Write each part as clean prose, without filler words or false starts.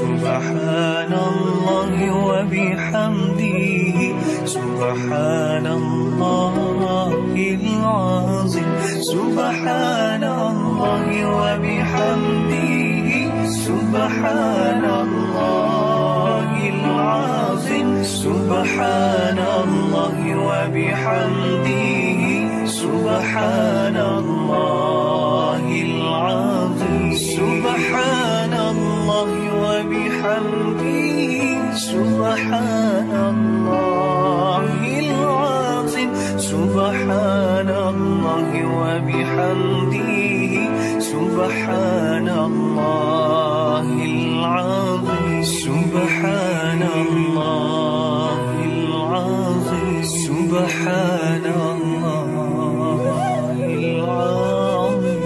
Subhanallahi wa bihamdihi, Subhanallahil azim, Subhanallahi wa bihamdihi, Subhanallahil azim, Subhanallahi wa bihamdihi, Subhanallahil azim, Subhanallahi wa bihamdihi, Subhanallahil azim, Subhanallahi wa bihamdihi, Subhanallahil azim, Subhanallahil azim, Subhanallahil azim.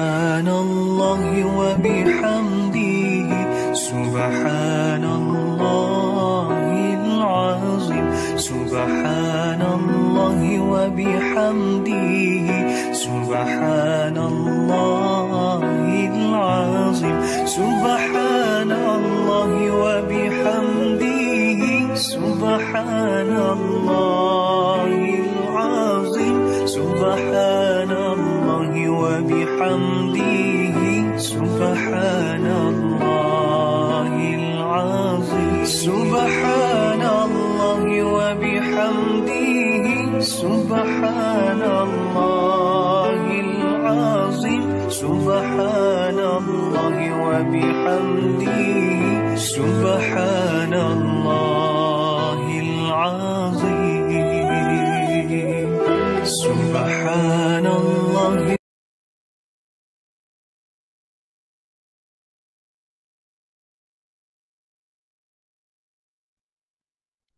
Subhanallahi wa bihamdihi, Subhanallahil azim, Subhanallahi wa bihamdihi, Subhanallahil azim, Subhanallahi wa bihamdihi, Subhanallahil azim, Subhanallahi wa bihamdihi, Subhanallahil azim, Subhanallahi wa bihamdihi, Subhanallahil azim, Subhanallahi wa bihamdihi, Subhanallahil azim, Subhanallah.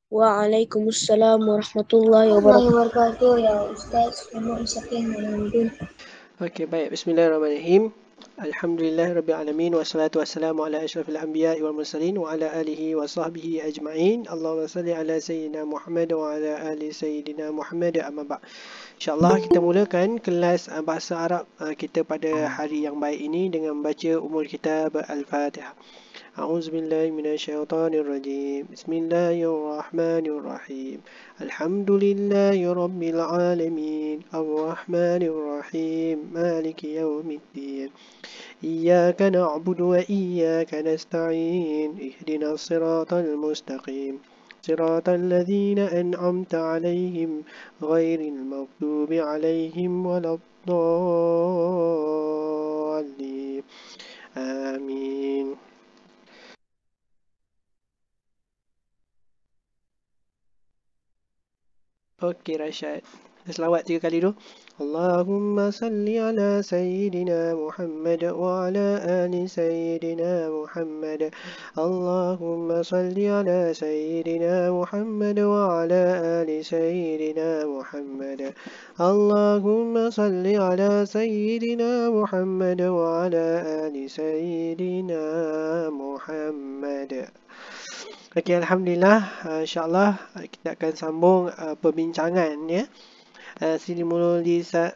Waalaikumsalam warahmatullahi wabarakatuh. Ya Ustaz, Muhammad Mustaqim Alhamdulillah. Okey, baik. Bismillahirrahmanirrahim. Alhamdulillahirabbil alamin wassalatu wassalamu ala asyrafil anbiya'i wal mursalin wa ala alihi wa sahbihi ajma'in. Allahumma salli ala sayyidina Muhammad wa ala ali sayyidina Muhammad, amma ba'd. InsyaAllah kita mulakan kelas bahasa Arab kita pada hari yang baik ini dengan membaca umul kitab Al-Fatihah. A'udzubillahi minasyaitonirrajim. Bismillahirrahmanirrahim. Alhamdulillahi rabbil alamin. Arrahmanirrahim. Maliki yaumiddin. Iyyaka na'budu wa iyyaka nasta'in. Ihdinas siratal mustaqim. صراط الذين أنعمت عليهم غير المغضوب عليهم ولا الضالين آمين. Okey Rashad, selawat 3 kali dulu. Allahumma salli ala sayyidina Muhammad wa ala ali sayyidina Muhammad. Allahumma salli ala sayyidina Muhammad wa ala ali sayyidina Muhammad. Allahumma salli ala sayyidina Muhammad wa ala ali sayyidina Muhammad. Okey, Alhamdulillah. InsyaAllah kita akan sambung perbincangan ya.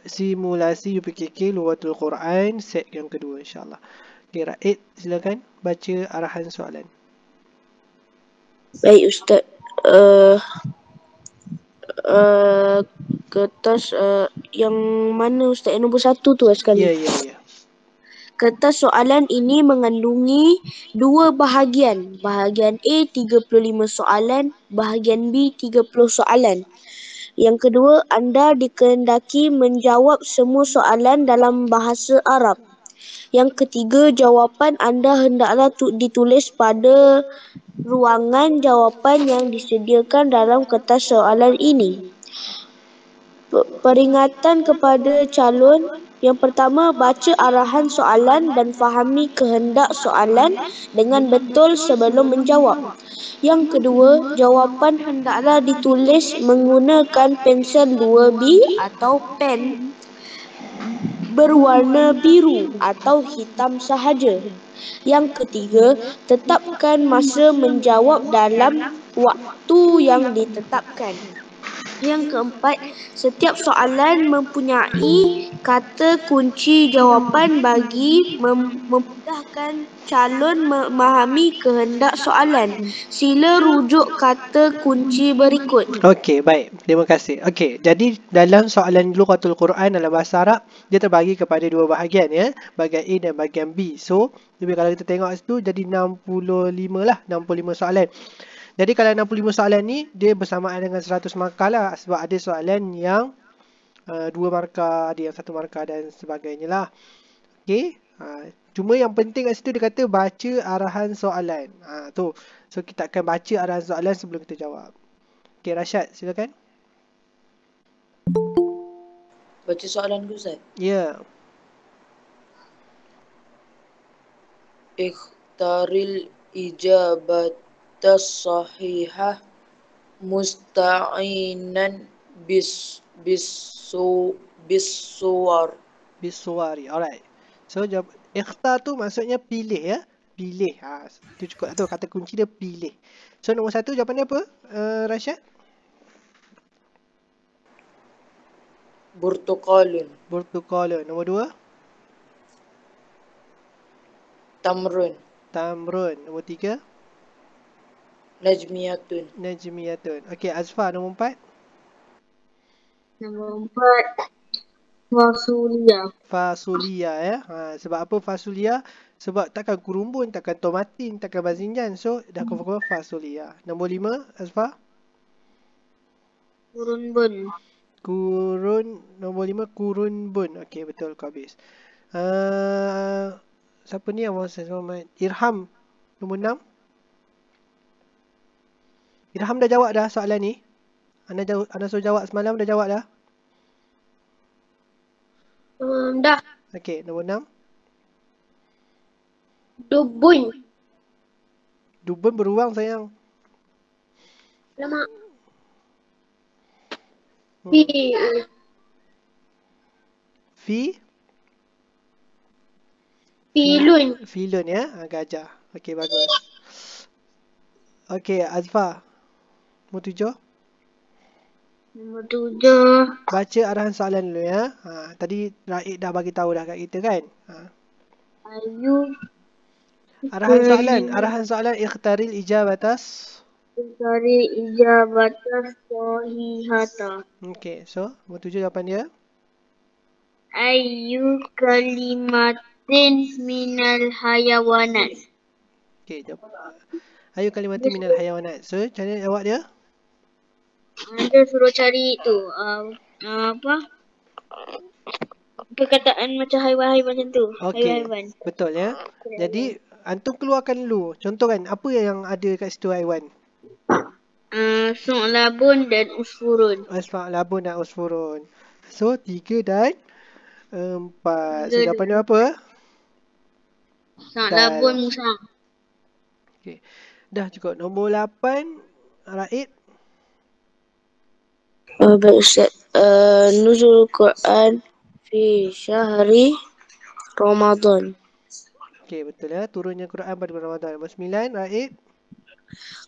Simulasi UPKK Lughatul Quran set yang kedua insyaAllah. Okay, Raid, silakan baca arahan soalan. Baik Ustaz. Kertas yang mana Ustaz? Yang nombor 1 tu sekali. Ya. Kertas soalan ini mengandungi 2 bahagian. Bahagian A 35 soalan, bahagian B 30 soalan. Yang kedua, anda dikehendaki menjawab semua soalan dalam bahasa Arab. Yang ketiga, jawapan anda hendaklah ditulis pada ruangan jawapan yang disediakan dalam kertas soalan ini. Peringatan kepada calon. Yang pertama, baca arahan soalan dan fahami kehendak soalan dengan betul sebelum menjawab. Yang kedua, jawapan hendaklah ditulis menggunakan pensel 2B atau pen berwarna biru atau hitam sahaja. Yang ketiga, tetapkan masa menjawab dalam waktu yang ditetapkan. Yang keempat, setiap soalan mempunyai kata kunci jawapan bagi memudahkan calon memahami kehendak soalan. Sila rujuk kata kunci berikut. Okey, baik. Terima kasih. Okey, jadi dalam soalan Lughatul Quran dalam bahasa Arab, dia terbagi kepada dua bahagian ya, bahagian A dan bahagian B. So, lebih kalau kita tengok situ jadi 65 lah, 65 soalan. Jadi kalau 65 soalan ni dia bersamaan dengan 100 markah lah, sebab ada soalan yang 2 markah, ada yang 1 markah dan sebagainya lah. Okey. Cuma yang penting kat situ dia kata baca arahan soalan. Tu. So kita akan baca arahan soalan sebelum kita jawab. Okey, Rashad, silakan. Baca soalan dulu, Ustaz. Ya. Ikhtaril ijabatas sahihah musta'inan bis-suwar. Bisuwari. Alright. So jawab ikhtar tu maksudnya pilih ya. Pilih. Tu cukup tu kata kunci dia pilih. So nombor 1 jawapan dia apa? Rashad? Burtuqalun. Burtuqalun. Nombor 2? Tamrun. Tamrun. Nombor 3? Najmiyatun. Najmiyatun. Okey, Azfar nombor 4? Nombor 4. Fasulia. Fasulia ya. Sebab apa fasulia? Sebab takkan kurumbun, takkan tomatin, takkan bazinjan. So dah confirm fasulia. Nombor 5, Azfar? Kurunbun. Nombor 5 kurunbun. Okey, betul kau habis. Siapa ni yang Irham. Nombor 6. Irham dah jawab dah soalan ni. Anda suruh jawab semalam dah jawab dah. Dah. Okey, nombor 6. Dubun. Dubun beruang sayang. Lama. Filun. Filun ya. Gajah. Okey, bagus. Okey, Azfar. Nombor 7. Nombor 7. Baca arahan soalan dulu ya. Tadi Raid dah bagi tahu dah kat kita kan. Ayu. Arahan soalan ikhtaril ijabatas. Dari ijabatas sahihata. Okey, so nombor 7 jawapan dia. Ayu kalimatin minal hayawanat. Okey, jawab. Ayu kalimatin minal hayawanat. So, macam mana jawab dia? Anda suruh cari tu apa? Perkataan macam haiwan-haiwan macam tu. Okey, Haiwan-haiwan. betul ya. Jadi, antum keluarkan dulu. Contoh kan, apa yang ada kat situ haiwan? Su'labun dan usfurun. Labun dan usfurun. So, 3 dan 4. So, jawapan dia apa? Su'labun musang. Okey. Dah cukup. Nombor 8, Raid. Baik Ustaz. Nuzul Quran fi syahri Ramadan. Okey, betul ya. Turunnya Quran pada bulan Ramadan. Nombor 9, Raid.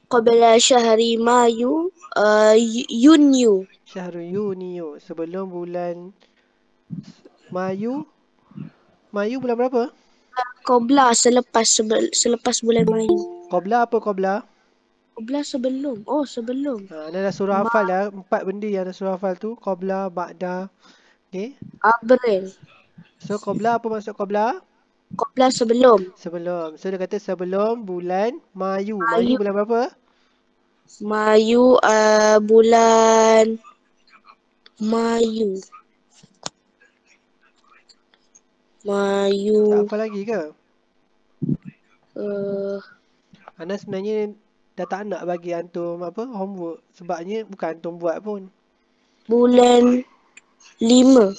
Qabla syahri Mayu Yunyu. Syahrul Yuniyu. Sebelum bulan Mayu. Mayu bulan berapa? Qabla selepas bulan Mayu. Qabla apa qabla? Qabla sebelum. Oh, sebelum. Anda dah suruh hafal dah. 4 benda yang anda suruh hafal tu. Qabla, ba'da. Okey. April. So, qabla apa maksud qabla? Qabla sebelum. Sebelum. So, dia kata sebelum bulan Mayu. Mayu bulan berapa? Mayu bulan Mayu. Tak hafal lagi ke? Anda sebenarnya dah tak nak bagi antum homework. Sebabnya bukan antum buat pun. Bulan 5.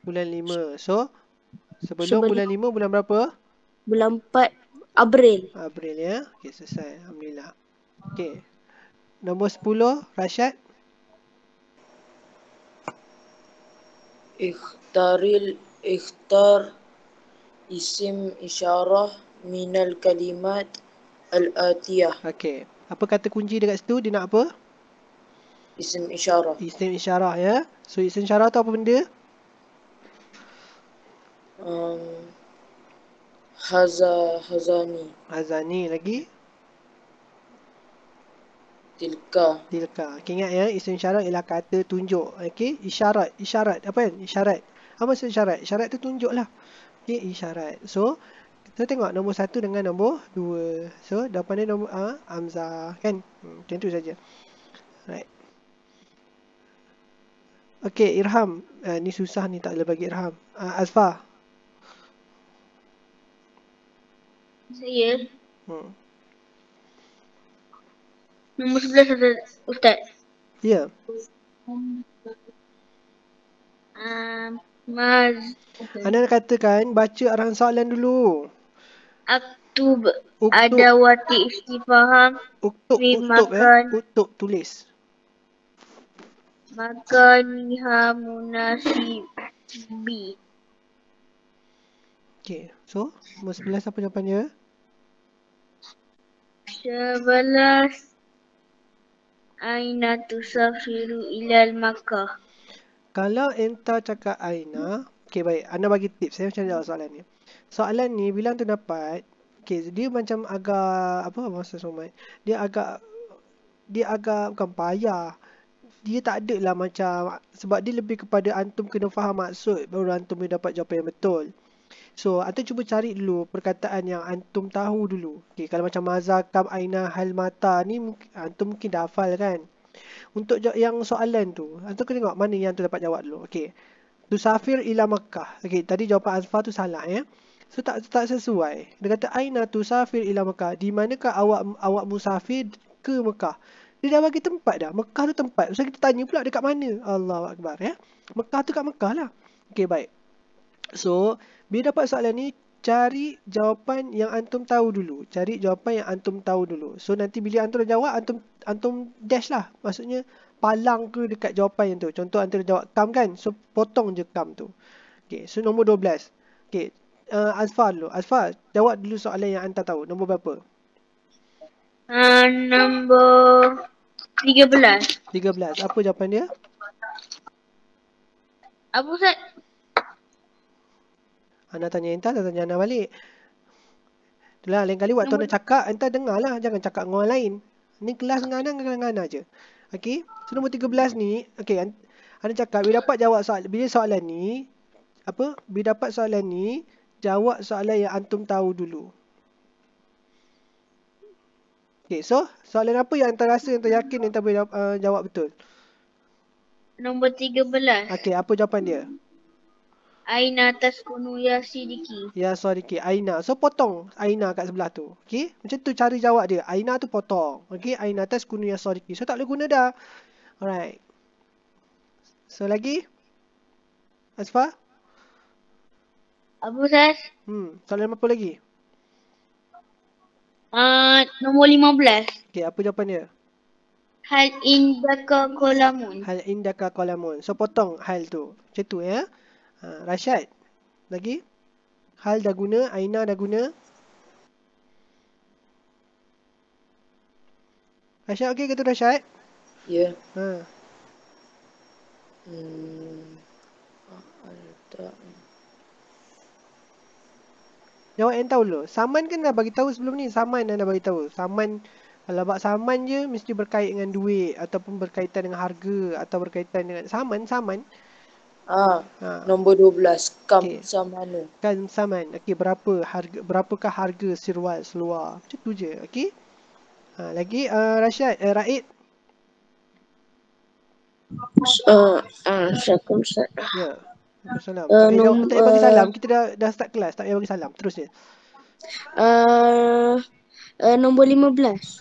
Bulan 5. So, sebelum bulan 5 bulan berapa? Bulan 4 April. April ya. Okey, selesai. Alhamdulillah. Okey. Nombor 10, Rashad. Ikhtar isim isyarah minal kalimat al-atiyah. Okey. Apa kata kunci dekat situ? Dia nak apa? Isim isyarah. Isim isyarah ya. So isim isyarah tu apa benda? Hazani. Hazani lagi. Tilka. Tilka. Okay, ingat ya, isim isyarat ialah kata tunjuk. Okey, isyarat. Apa kan? Isyarat. Apa maksud isyarat? Isyarat tu tunjuk lah. Okey, isyarat. So, kita tengok nombor 1 dengan nombor 2. So, jawapan dia nombor Hamzah kan? Macam tu saja. Right. Okey, Irham. Ni susah ni, tak boleh bagi Irham. Azfar. Saya Hmm. nombor 11 Ustaz. Ya. Maz Anda katakan baca arahan soalan dulu. Aktub Uktub. adawati istifham Uktub fi ya. Uktub tulis. makaniha munasibi. Okey. So, nombor 11 apa jawapannya? 11 Aina tusafiru ilal Makkah. Kalau enta cakap Aina, okey baik, anda bagi tips saya macam jawab soalan ni. Soalan ni bila anda dapat, okey dia macam agak apa maksud Somat? Dia agak bukan payah. Dia tak ada lah macam, sebab dia lebih kepada antum kena faham maksud baru antum boleh dapat jawapan yang betul. So, antum cuba cari dulu perkataan yang antum tahu dulu. Okey, kalau macam mazakam aina hal mata ni antum mungkin dah hafal kan. Untuk yang soalan tu, antum kena tengok mana yang antum dapat jawab dulu. Okey. Tusafir ila Makkah. Okey, tadi jawapan Azfar tu salah ya. So tak sesuai. Dia kata aina tusafir ila Makkah. Di manakah awak musafir ke Mekah? Dia dah bagi tempat dah. Mekah tu tempat. So kita tanya pula dekat mana? Allahu Akbar ya. Mekah tu kat Mekah lah. Okey, baik. So, bila dapat soalan ni, cari jawapan yang antum tahu dulu. Cari jawapan yang antum tahu dulu. So, nanti bila antum dah jawab, antum dash lah. Maksudnya, palang ke dekat jawapan yang tu. Contoh, antum dah jawab kam kan? So, potong je kam tu. Okay, so nombor 12. Okay, Azfar dulu. Azfar, jawab dulu soalan yang anda tahu. Nombor berapa? Nombor 13. 13. Apa jawapan dia? Apa Ustaz? Anda tanya Enta, anda tanya Ana balik. Itulah, lain kali waktu anda cakap, enta dengar lah. Jangan cakap dengan orang lain. Ni kelas dengan Ana je. Okey. So, nombor 13 ni, okey, anda cakap, bila dapat jawab soalan ni, bila dapat soalan ni, jawab soalan yang antum tahu dulu. Okey, so, soalan apa yang anda rasa, anda yakin anda boleh jawab betul? Nombor 13. Okey, apa jawapan dia? Aina taskunu ya sidiki. Ya, Sadiqi. Aina. So, potong Aina kat sebelah tu. Okey? Macam tu cara jawab dia. Aina tu potong. Okey? Aina taskunu ya Sadiqi. So, tak boleh guna dah. Alright. So, lagi? Asfar? Apa Ustaz? Soalan apa lagi? Nombor 15. Okey, apa jawapan dia? Hal indaka kolamun. Hal indaka qalamun. So, potong hal tu. Macam tu ya. Rashad? Lagi? Hal dah guna, Aina dah guna. Rashad okey ke tu Rashad? Ya. Ha. Jawab yang tahu dulu. Saman kan dah bagi tahu sebelum ni. Saman dah bagi tahu. Saman, kalau bab saman je mesti berkait dengan duit ataupun berkaitan dengan harga atau berkaitan dengan saman. Nombor 12. Kam Okey. samanu. Kan saman. Okey, berapakah harga seluar? Macam tu je. Okey. Lagi Rashad, Raid. Assalamualaikum Ustaz. Ya. Salam. Tak payah bagi salam. Kita dah start kelas. Tak payah bagi salam. Terus je. Nombor 15.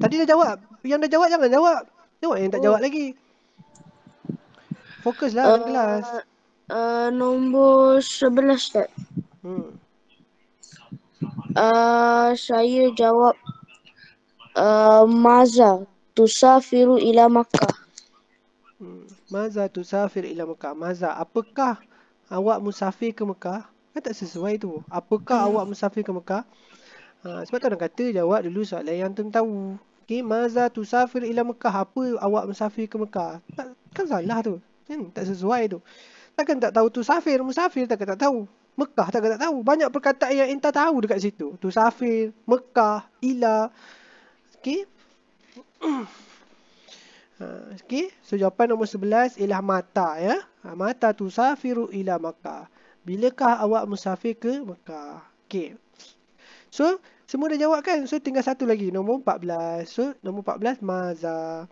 Tadi dah jawab. Yang dah jawab jangan jawab. Jawab yang tak jawab lagi. Fokuslah dalam kelas. Nombor 11 Ustaz. Saya jawab Maza tusafiru ila Makkah. Maza tusafir ila Mekah. Maza, apakah awak musafir ke Mekah? Kan tak sesuai tu. Apakah awak musafir ke Mekah? Sebab tu orang kata jawab dulu soalan yang antum tahu. Okay, maza tusafir ila Mekah. Apa awak musafir ke Mekah? Kan salah tu. Tak sesuai tu. Takkan tak tahu tusafir, musafir takkan tak tahu. Mekah takkan tak tahu. Banyak perkataan yang enta tahu dekat situ. Tusafir, Mekah, ila. Okay. Okay. So jawapan nombor 11 ialah mata ya. Mata tusafiru ila Mekah. Bilakah awak musafir ke Mekah? Okay. So semua dah jawab kan? So tinggal satu lagi, nombor 14. So nombor 14 maza.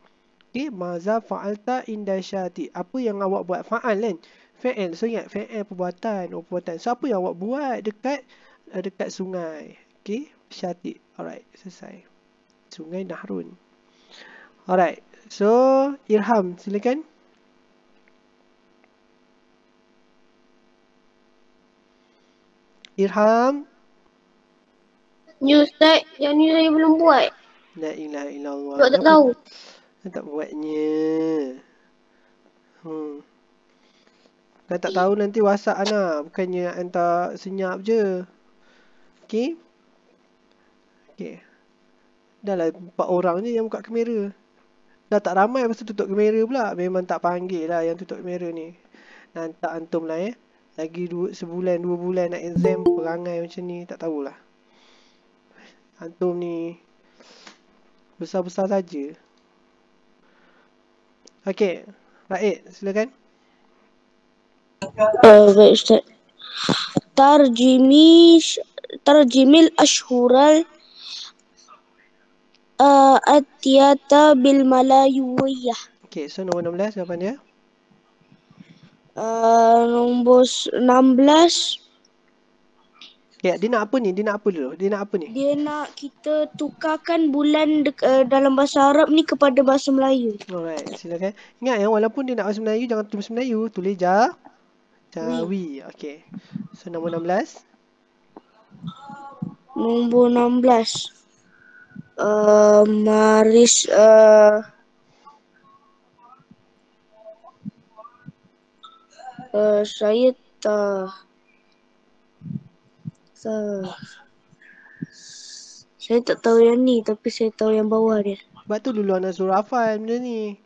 Okay, maza fa'alta inda syati. Apa yang awak buat? Fa'al kan? Fa'al. So ingat fa'al perbuatan. So apa yang awak buat dekat sungai? Okay, syati. Alright, selesai. Sungai Nahrun. Alright. So Irham, silakan. Irham. Ya Ustaz, yang ni saya belum buat. La ilaha illallah. Sebab tak tahu. Tak buatnya. Kan tak tahu nanti WhatsApp Ana. Bukannya hantar senyap je. Okay. Okay. Dah lah 4 orang je yang buka kamera. Dah tak ramai pasal tutup kamera pula. Memang tak panggil lah yang tutup kamera ni. Nantak antum lah Lagi sebulan 2 bulan nak exam. Perangai macam ni. Tak tahulah. Antum ni besar-besar saja. Okey, Raid, silakan. Baik Ustaz. Tarjimil ashhural atiyata bil malayuwiyah. Okey, so nombor 16 jawapan dia. Nombor 16. Ya, dia nak apa ni? Dia nak apa dulu? Dia nak apa ni? Dia nak kita tukarkan bulan dalam bahasa Arab ni kepada bahasa Melayu. Alright, silakan. Ingat walaupun dia nak bahasa Melayu, jangan tulis Melayu. Tulis Jawi. Okey. So nombor 16. Nombor 16. Maris saya tak tahu yang ni, tapi saya tahu yang bawah dia. Sebab tu dulu Ana suruh hafal benda ni.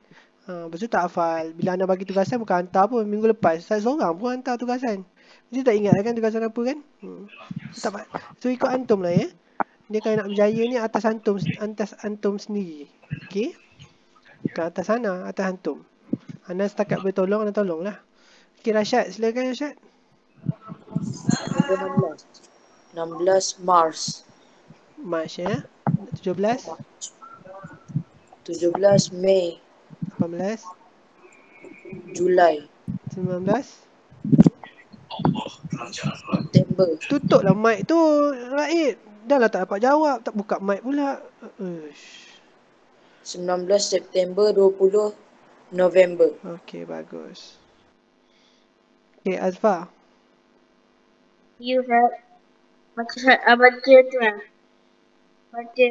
Lepas tu tak hafal. Bila Ana bagi tugasan bukan hantar pun. Minggu lepas saya seorang pun hantar tugasan. Dia tak ingat kan tugasan apa kan? So ikut antum lah ya. Dia kalau nak berjaya ni atas antum sendiri. Okey? Bukan atas Ana, atas antum. Ana setakat boleh tolong, Ana tolong lah. Okey, Rashad, silakan Rashad. Nombor 16 Mars. March ya. 17 Mei. 18 Julai. 19 September. Tutuplah mic tu, Raid. Dah lah tak dapat jawab, tak buka mic pula. 19 September, 20 November. Okey, bagus. Okey, Azfar. You have baca tu kan. Baca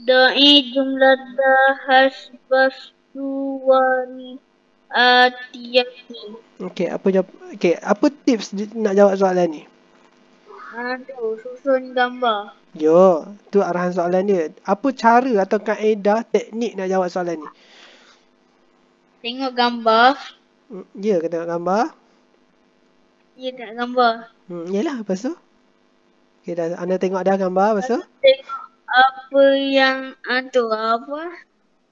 Da'i jumlah dahas basuwani atiyati. Okey, apa tips nak jawab soalan ni? Tu susun gambar. Yo, tu arahan soalan dia. Apa cara atau kaedah teknik nak jawab soalan ni? Tengok gambar. Ya, kena tengok gambar. Ya, tengok gambar. Yalah, lepas tu? Okey, dah anda tengok dah gambar, lepas tu? Tengok apa yang apa?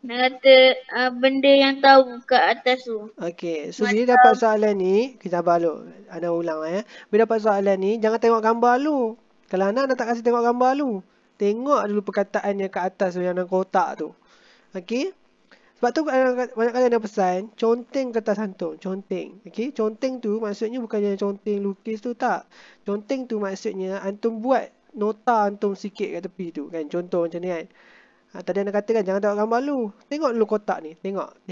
Nak kata benda yang tahu kat atas tu. Okey, so bila dapat soalan ni, kita sabar dulu. Anda ulang lah ya. Bila dapat soalan ni, jangan tengok gambar dulu. Kalau anda tak kasi tengok gambar dulu. Tengok dulu perkataannya kat atas tu, yang dalam kotak tu. Okey? Sebab tu banyak kali ada pesan, conteng kertas hantum. Conteng. Okey? Conteng tu maksudnya bukannya conteng lukis tu, tak. Conteng tu maksudnya antum buat nota antum sikit kat tepi tu. Kan? Contoh macam ni kan. Tadi anda katakan jangan tengok gambar dulu. Tengok dulu kotak ni. Tengok.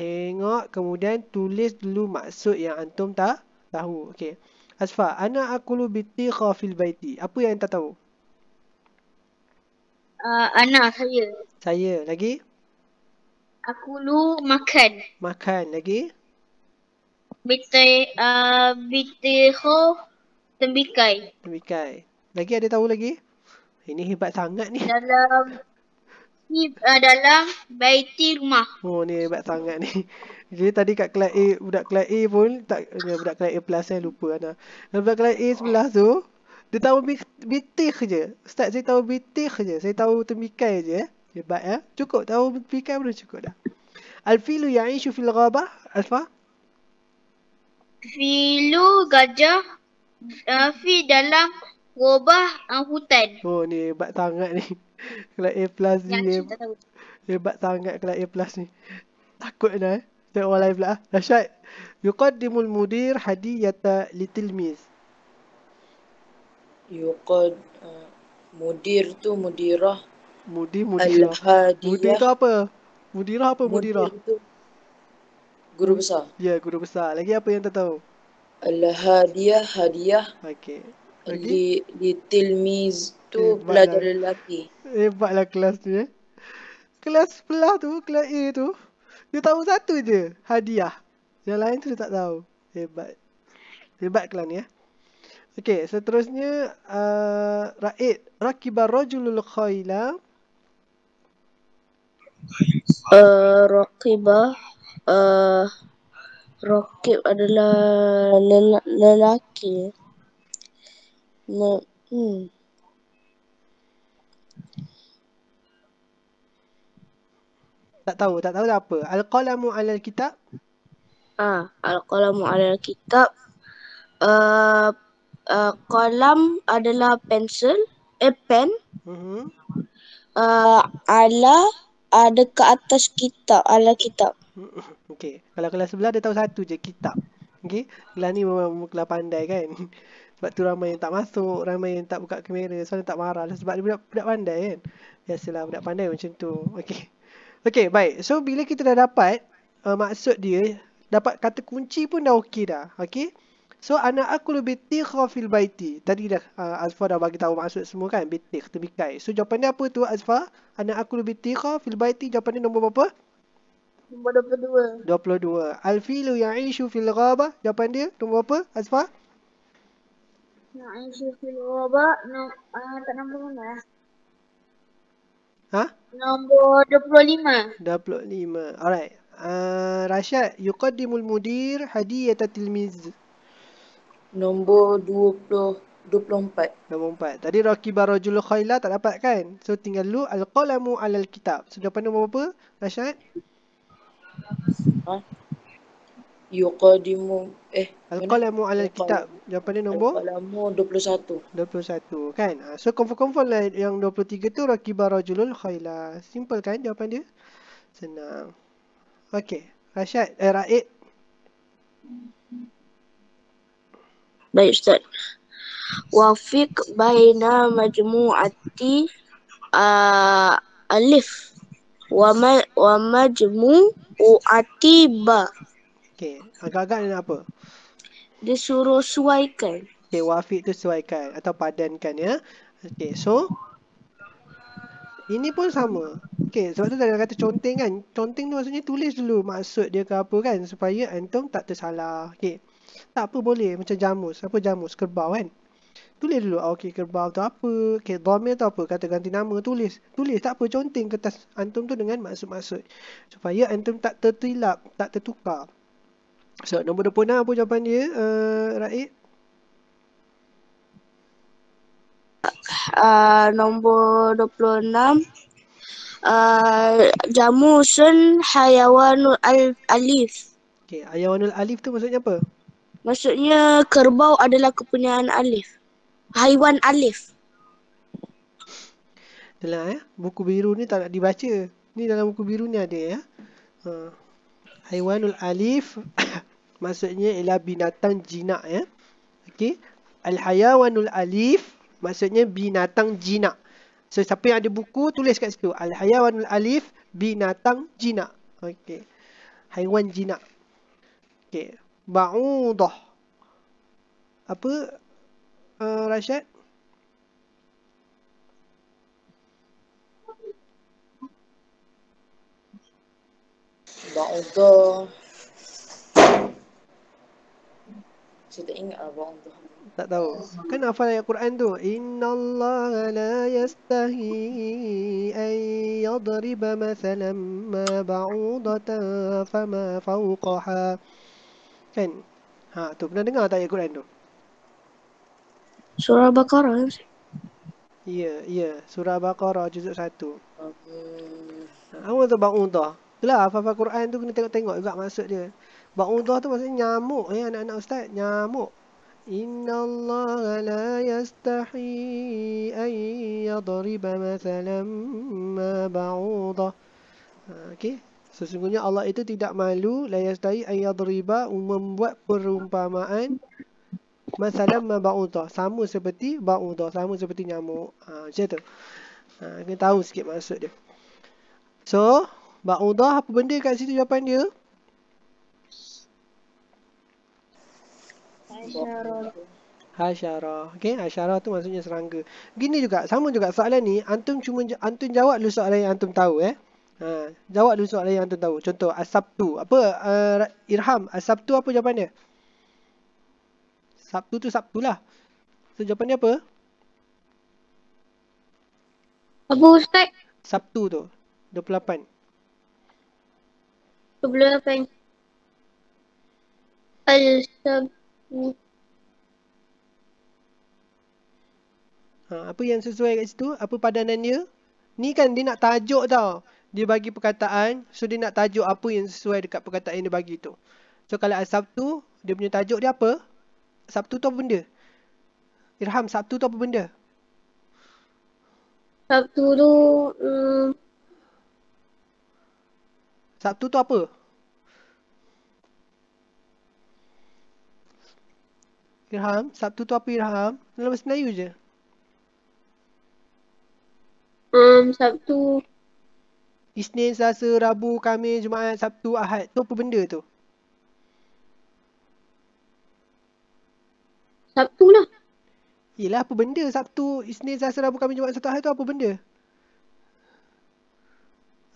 Kemudian tulis dulu maksud yang antum tak tahu. Okey. Asfa, ana akulu bitigha fil baiti. Apa yang anda tahu? Anak saya. Saya. Lagi? Akulu makan. Makan. Lagi? Bitiho tembikai. Tembikai. Lagi ada tahu lagi? Ini hebat sangat ni. Dalam dalam baiti rumah. Oh ni hebat sangat ni. Jadi tadi kat kelas A, budak kelas A pun tak, budak kelas A plus saya lupa Ana. Dan budak kelas A sebelah tu dia tahu bitik je. Ustaz saya tahu bitik je. Saya tahu temikai je. Hebat ya. Cukup tahu temikai pun dah cukup dah. Al-filu ya'ishu fil ghabah. Alfa? Filu gajah fi dalam robah hutan. Oh ni hebat sangat ni. Kelas A plus ni Yang kita tahu. hebat sangat kelas A plus ni. Takut dah. Tengok orang lain pula. Rasyad. Yuqaddimul mudir hadiyata litilmiz. Yuqad mudir tu mudirah. Mudirah. Al-hadiyah. Mudir tu apa? Mudirah apa mudirah? Mudir tu guru besar. Ya, guru besar. Lagi apa yang tak tahu? Al-hadiyah hadiah Okey. Lagi? li tilmiz tu Hebatlah. pelajar lelaki. Hebatlah kelas ni Kelas sebelah tu, kelas A tu, dia tahu satu je, hadiah. Yang lain tu dia tak tahu. Hebat. Hebat kelas ni Okey, seterusnya Raid. Rakibar rajulul khayla. Raqibah. Raqib adalah lelaki. Tak tahu dah apa. Al-qalamu 'alal kitab. Al-qalamu 'alal kitab. Qalam adalah pensel, pen. Ala ada ke atas kitab, ala kitab. Okey, kalau kelas sebelah dia tahu satu je, kitab. Okey, kelas ni memang kelas pandai kan. Sebab tu ramai yang tak masuk, ramai yang tak buka kamera, soalnya tak marah lah sebab dia budak pandai kan. Biasalah budak pandai macam tu. Okey. Okey, baik. So bila kita dah dapat maksud dia, dapat kata kunci pun dah okey dah. Okey. So ana akulu bitikha fil baiti. Tadi dah Azfa dah bagi tahu maksud semua kan, bitik temikai. So jawapan dia apa tu Azfa? Ana akulu bitikha fil baiti, jawapan dia nombor berapa? Nombor 22. 22. Al-filu ya'ishu fil ghabah, jawapan dia nombor berapa Azfa? Ya'ishu fil robah tak nombor mana? Ha? Nombor 25. 25. Alright. Rasyad, yuqaddimul mudir hadiyata tilmiz. Nombor 24. Nombor 4. Tadi rakibar rajulul khayla tak dapat kan? So tinggal dulu al-qalamu 'alal kitab. So jawapan nombor berapa Rasyad? Yuqadimu Al-qalamu 'alal kitab. Jawapan dia nombor Al-qalamu 21. 21 kan. So confirm lah yang 23 tu rakibar rajulul khayla. Simple kan jawapan dia? Senang. Okey. Rasyad, Raid. Baik Ustaz. Wafiq baina majmu'ati alif wa majmu'ati ba. Okey. Agak-agak dia nak apa? Dia suruh suaikan. Okey, wafiq tu sesuaikan atau padankan ya. Okey, so ini pun sama. Okey, sebab tu tadi kata conteng kan. Conteng tu maksudnya tulis dulu maksud dia ke apa kan, supaya antum tak tersalah. Okey. Tak apa boleh macam jamus. Apa jamus? Kerbau kan. Tulis dulu. Okey, kerbau tu apa? Okey, dhamir tu apa? Kata ganti nama tulis. Tulis tak apa, conteng kertas antum tu dengan maksud-maksud. Supaya antum tak tertilap, tak tertukar. So, nombor 26 apa jawapan dia, Raid? Nombor 26 jamusun hayawanul alif. Okey, hayawanul alif tu maksudnya apa? Maksudnya kerbau adalah kepunyaan alif. Haiwan alif. Dalam buku biru ni tak nak dibaca. Ni dalam buku biru ni ada ya. Haiwanul alif maksudnya ialah binatang jinak ya. Okey. Al-hayawanul alif maksudnya binatang jinak. So siapa yang ada buku tulis kat situ. Al-hayawanul alif binatang jinak. Okey. Haiwan jinak. Okey. Ba'udah. Apa Rasyad? Ba'udah Saya tak ingat lah bawang tu. Tak tahu. Kan hafal ayat Quran tu. Innallaha la yastahi an yadriba mathalan ma ba'udatan fama fawqaha. Kan? Ha, tu pernah dengar tak ayat Quran tu? Surah Baqarah. Ya, ya. Surah Baqarah juzuk 1. Hmm, Apa tu ba'udah? Itulah hafal Quran tu kena tengok-tengok juga maksud dia. Ba'udah tu maksudnya nyamuk ya anak-anak ustaz. Nyamuk. Innallaha la yastahi an yadriba mathalan ma ba'udah. Okey. Sesungguhnya Allah itu tidak malu la yastahi an yadriba membuat perumpamaan mathalan ma ba'udah. Sama seperti ba'udah, sama seperti nyamuk. Macam tu. Kena tahu sikit maksud dia. So, ba'udah apa benda kat situ jawapan dia? Hasyarah. Okey, hasyarah tu maksudnya serangga. Gini juga, sama juga soalan ni, antum jawab dulu soalan yang antum tahu jawab dulu soalan yang antum tahu. Contoh as-sabtu. Apa Irham, as-sabtu apa jawapan dia? Sabtu tu Sabtu lah. So jawapan dia apa? Apa Ustaz? Sabtu tu 28. 28. Al-Sabtu. Apa yang sesuai kat situ? Apa padanan dia? Ni kan dia nak tajuk tau. Dia bagi perkataan, so dia nak tajuk apa yang sesuai dekat perkataan yang dia bagi tu. So kalau Sabtu, dia punya tajuk dia apa? Sabtu tu apa benda? Irham, Sabtu tu apa benda? Sabtu tu Sabtu tu apa? Irham, Sabtu tu apa Irham? Dalam bahasa Melayu je. Sabtu. Isnin, Selasa, Rabu, Khamis, Jumaat, Sabtu, Ahad. Tu apa benda tu? Sabtu lah. Yelah apa benda Sabtu, Isnin, Selasa, Rabu, Khamis, Jumaat, Sabtu, Ahad tu apa benda?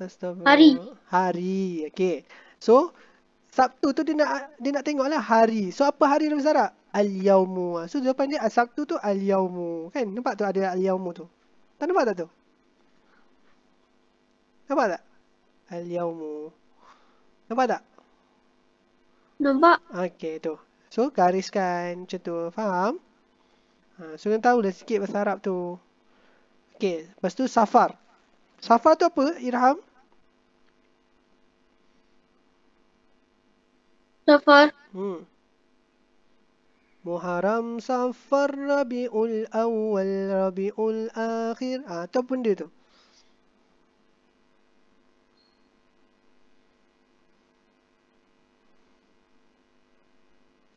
Astagfirullah. Hari. Hari. Okay. So, Sabtu tu dia nak tengok lah hari. So, apa hari dalam bahasa Arab? Al-Yawmu. So, jawapan dia Sabtu tu Al-Yawmu. Kan? Nampak tu ada Al-Yawmu tu? Tak nampak tak tu? Nampak tak? Al-Yawmu. Nampak tak? Nampak? Okay, tu. So, gariskan macam tu. Faham? So, kena tahu dah sikit bahasa Arab tu. Okay. Lepas tu, Safar. Safar tu apa, Irham? Safar. Muharram, Safar, Rabiul Awal, Rabiul Akhir. Tu apa benda tu?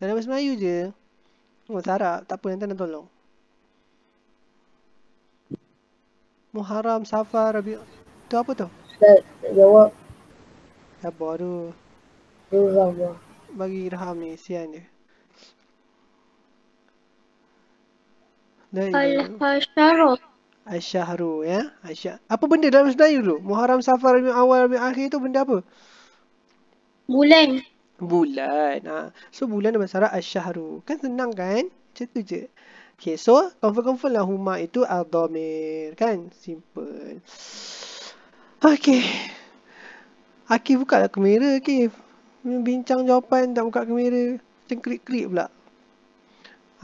Dalam bahasa Melayu je. Bahasa Arab, tak apa, nanti nak tolong. Muharram, Safar, Rabiul... Tu apa tu? tak jawab. Sabar tu. Irham. Bagi Irham ni, sian dia. Al-Hasyarah. Asyahru ya. Apa benda dalam bahasa Melayu tu? Muharram, Safar, Rabiul Awal, Rabiul Akhir tu benda apa? Bulan. Bulan. So bulan dalam bahasa Arab asyahru. Kan senang kan? Macam tu je. Okay, so confirm lah huma itu al-dhamir. Kan? Simple. Okay. Akif buka lah kamera, Akif. Bincang jawapan tak buka kamera. Macam krik-krik pula.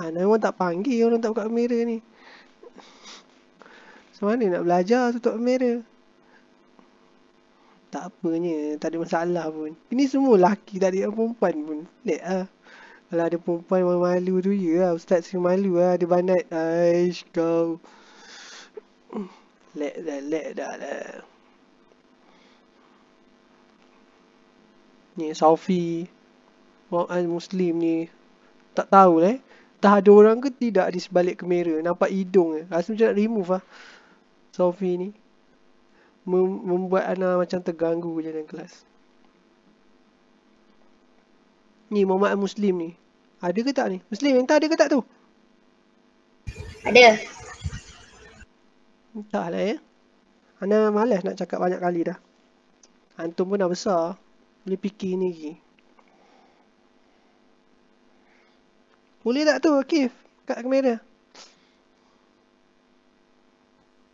Memang tak panggil orang tak buka kamera ni. So mana nak belajar tutup kamera? Tak apanya, tak ada masalah pun. Ini semua lelaki, tak ada yang perempuan pun. Lek lah. Kalau ada perempuan malu tu, ya lah. Ustaz sering malu lah. Dia banat. Aish kau. Lek dah lah. Ni Sofi. Orang Muslim ni. Tak tahu lah. Tak ada orang ke tidak di sebalik kamera. Nampak hidung je. Rasa macam nak remove lah. Sofi ni. Membuat Ana macam terganggu je dalam kelas. Ni Muhammad Muslim ni. Ada ke tak ni? Muslim yang tak ada ke tak tu? Ada. Tak lah ya. Ana malas nak cakap banyak kali dah. Antum pun dah besar. Boleh fikir ni lagi. Boleh tak tu Akif? Kat kamera.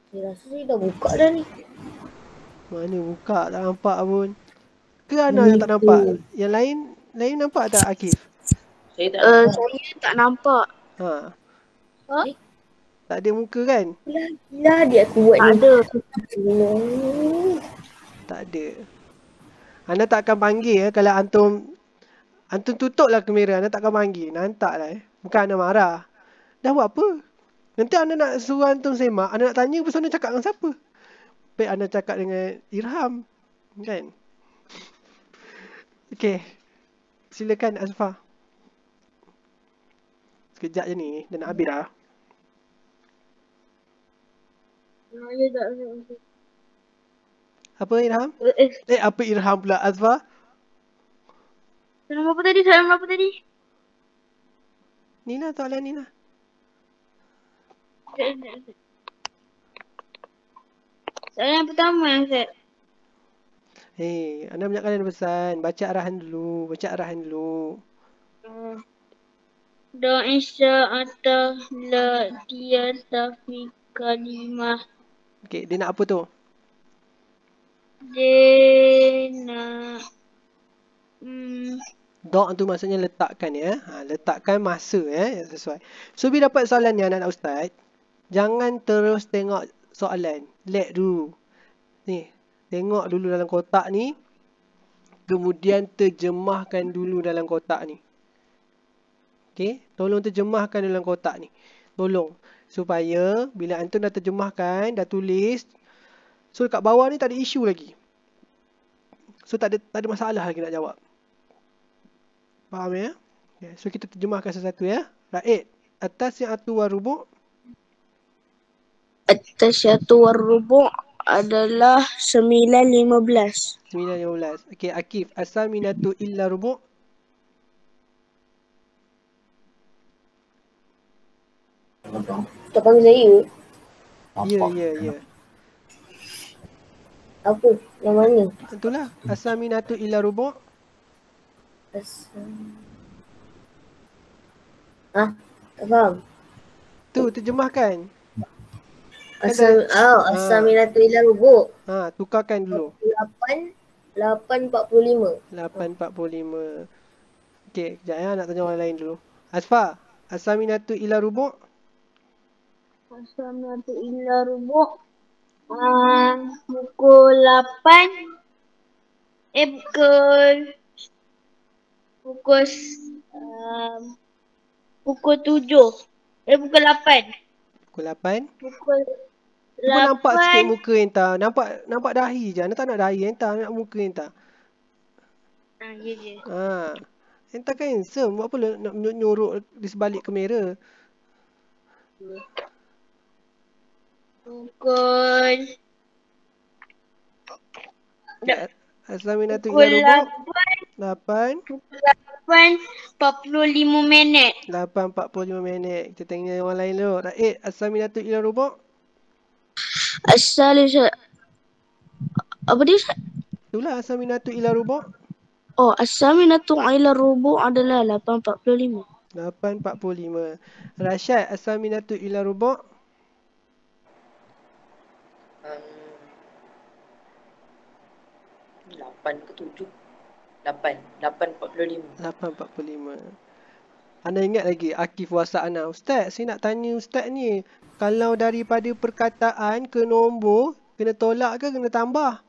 Saya rasa saya dah buka dah ni. Mana buka tak nampak pun. Ke Ana yang tak nampak? Yang lain nampak tak Akif? Saya tak nampak. Saya tak nampak. Ha. Ha? Tak ada muka kan? Gila dia aku buat Tak ni. ada. Tak ada. Ana tak akan panggil kalau antum tutuplah kamera. Ana tak akan panggil. Nantak lah Bukan Ana marah. Dah buat apa? Nanti Ana nak suruh antum semak. Ana nak tanya pasal Ana cakap dengan siapa? Baik Ana cakap dengan Irham. Kan? Okey. Silakan Azfar. Sekejap je ni. Dah nak habis dah. Saya tak Apa Irham? Apa Irham pula Azfar? Salam apa tadi? Salam apa tadi? Nina soalan Nina. Soalan yang pertama yang Ustaz. Anda banyak kali ada pesan. Baca arahan dulu. Da insya atah la tiyata fi kalimah. Okey, dia nak apa tu? Dena Dok tu maksudnya letakkan ya. Letakkan masa ya. Sesuai. So, bila dapat soalan ni anak-anak ustaz, jangan terus tengok soalan. Let dulu. Ni, tengok dulu dalam kotak ni. Kemudian terjemahkan dulu dalam kotak ni. Okey, tolong terjemahkan dalam kotak ni. Tolong. Supaya bila antum dah terjemahkan, dah tulis, so kat bawah ni tak ada isu lagi. So tak ada masalah lagi nak jawab. Faham ya? Okay, so kita terjemahkan satu-satu ya. Raid. Atas yang atu warubu'. At-tasyatu war-rubu' adalah 9:15. 9:15. Okey, Akif. As-saminatu illa rubu'. Tak panggil saya. Ya. Apa? Yang mana? Itulah. As-saminatu illa rubu'. Tak faham. Tu terjemahkan. As-saminatu ila rubu'. Tukarkan dulu. 8:45. 8:45. Okey, kejap ya. Nak tanya orang lain dulu. Asfa. As-saminatu illa rubu'. As-saminatu illa rubu' pukul 8 pukul 7 pukul 8 Pukul 8. pukul Cuba nampak 8 sikit muka Entah. Nampak dahi je. Anda tak nak dahi Entah. Nak muka Entah. ya je Entah kan handsome. Buat apa nak nyorok di sebalik kamera? pukul As-saminatu pukul ila rubu'. 8. 8:45 minit. 8:45 minit. Kita tanya orang lain dulu. Raid. As-saminatu ila rubu'. As-salisah. Apa dia? Itulah as-saminatu ila rubu'. Oh, as-saminatu ila rubu' adalah 8:45. 8:45. Rasyad. As-saminatu ila rubu'. 8 ke 7? 8:45. 8:45. Anda ingat lagi Akif WhatsApp Ana. Ustaz, saya nak tanya Ustaz ni. Kalau daripada perkataan ke nombor, kena tolak ke kena tambah?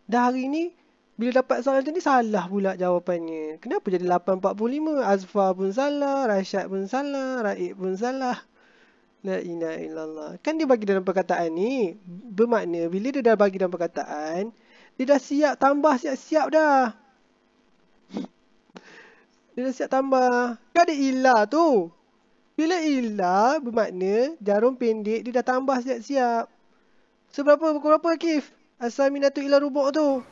Dah hari ni, bila dapat soalan tu ni salah pula jawapannya. Kenapa jadi 8:45? Azfar pun salah, Rasyad pun salah, Raid pun salah. La ilaha illallah. Kan dia bagi dalam perkataan ni. Bermakna bila dia dah bagi dalam perkataan, dia dah siap tambah, siap-siap dah. Dia dah siap tambah. Kan ada ilah tu. Bila ilah bermakna jarum pendek dia dah tambah siap-siap. Seberapa pukul berapa Akif? As-saminatu ila rubu' tu.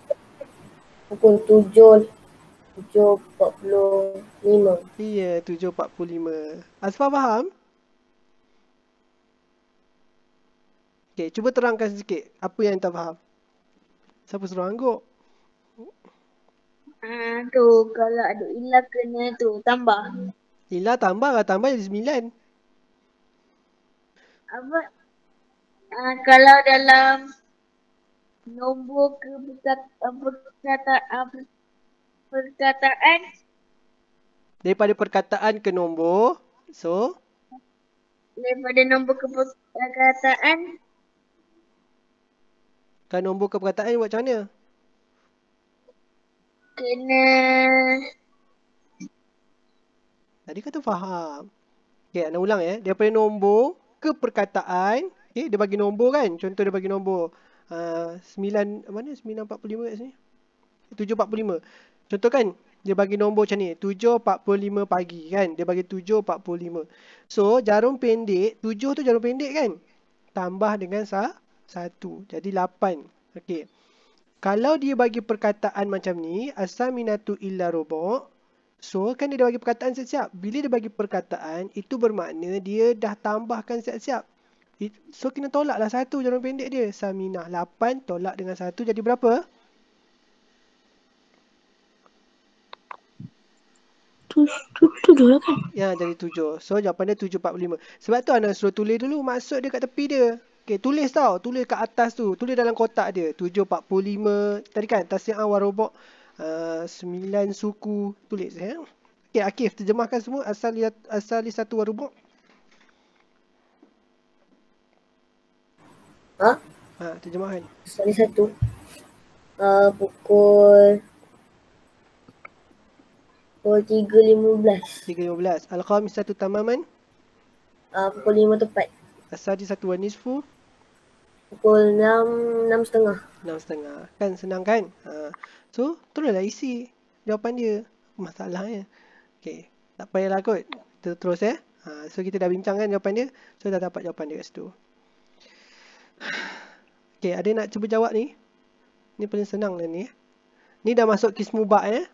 Pukul 7:45. Iya, 7:45. Asfar faham? Okey, cuba terangkan sikit apa yang tak faham. Siapa suruh angguk? Tu kalau ada ilah kena tu tambah. Ila tambah jadi 9. Apa? Kalau dalam nombor perkataan Daripada perkataan ke nombor. So, daripada nombor perkataan kan nombor ke perkataan buat macam mana? kena Tadi kata faham. Okay, nak ulang ya. Daripada nombor ke perkataan. Okay, dia bagi nombor kan. Contoh dia bagi nombor 9, mana 9.45 kat sini? 7.45. Contoh kan, dia bagi nombor macam ni. 7.45 pagi kan. Dia bagi 7.45. So, jarum pendek. 7 tu jarum pendek kan. Tambah dengan 1. Jadi 8. Okay. Kalau dia bagi perkataan macam ni, as-saminatu illa rubu'. So, kan dia bagi perkataan siap-siap. Bila dia bagi perkataan, itu bermakna dia dah tambahkan siap-siap. So, kena tolaklah 1 jarum pendek dia. Saminah 8 tolak dengan 1 jadi berapa? Tujuh lah kan? Ya, jadi 7. So, jawapan dia 7.45. Sebab tu Ana suruh tulis dulu maksud dia kat tepi dia. Okay, tulis tau. Tulis kat atas tu. Tulis dalam kotak dia. 7.45. Tadi kan, tasni'ah warubuk. 9 suku. Tulis ya. Okay, Akif, terjemahkan semua. Asal satu warubuk. Terjemahan. Soalan 1. Pukul 3.15. 3.15. Al-Khamisatu tamaman. Pukul 5 tepat. As-sadisatu wa nisfu. Pukul 6.30. 6.30. Kan senang kan? So, teruslah isi jawapan dia. Masalahnya. Okay. Tak payahlah kot. Terus ya. So, kita dah bincangkan jawapan dia. So, dah dapat jawapan dia kat situ. Okay, ada nak cuba jawab ni? Ni paling senang dah ni. Ni dah masuk kes mubak ya.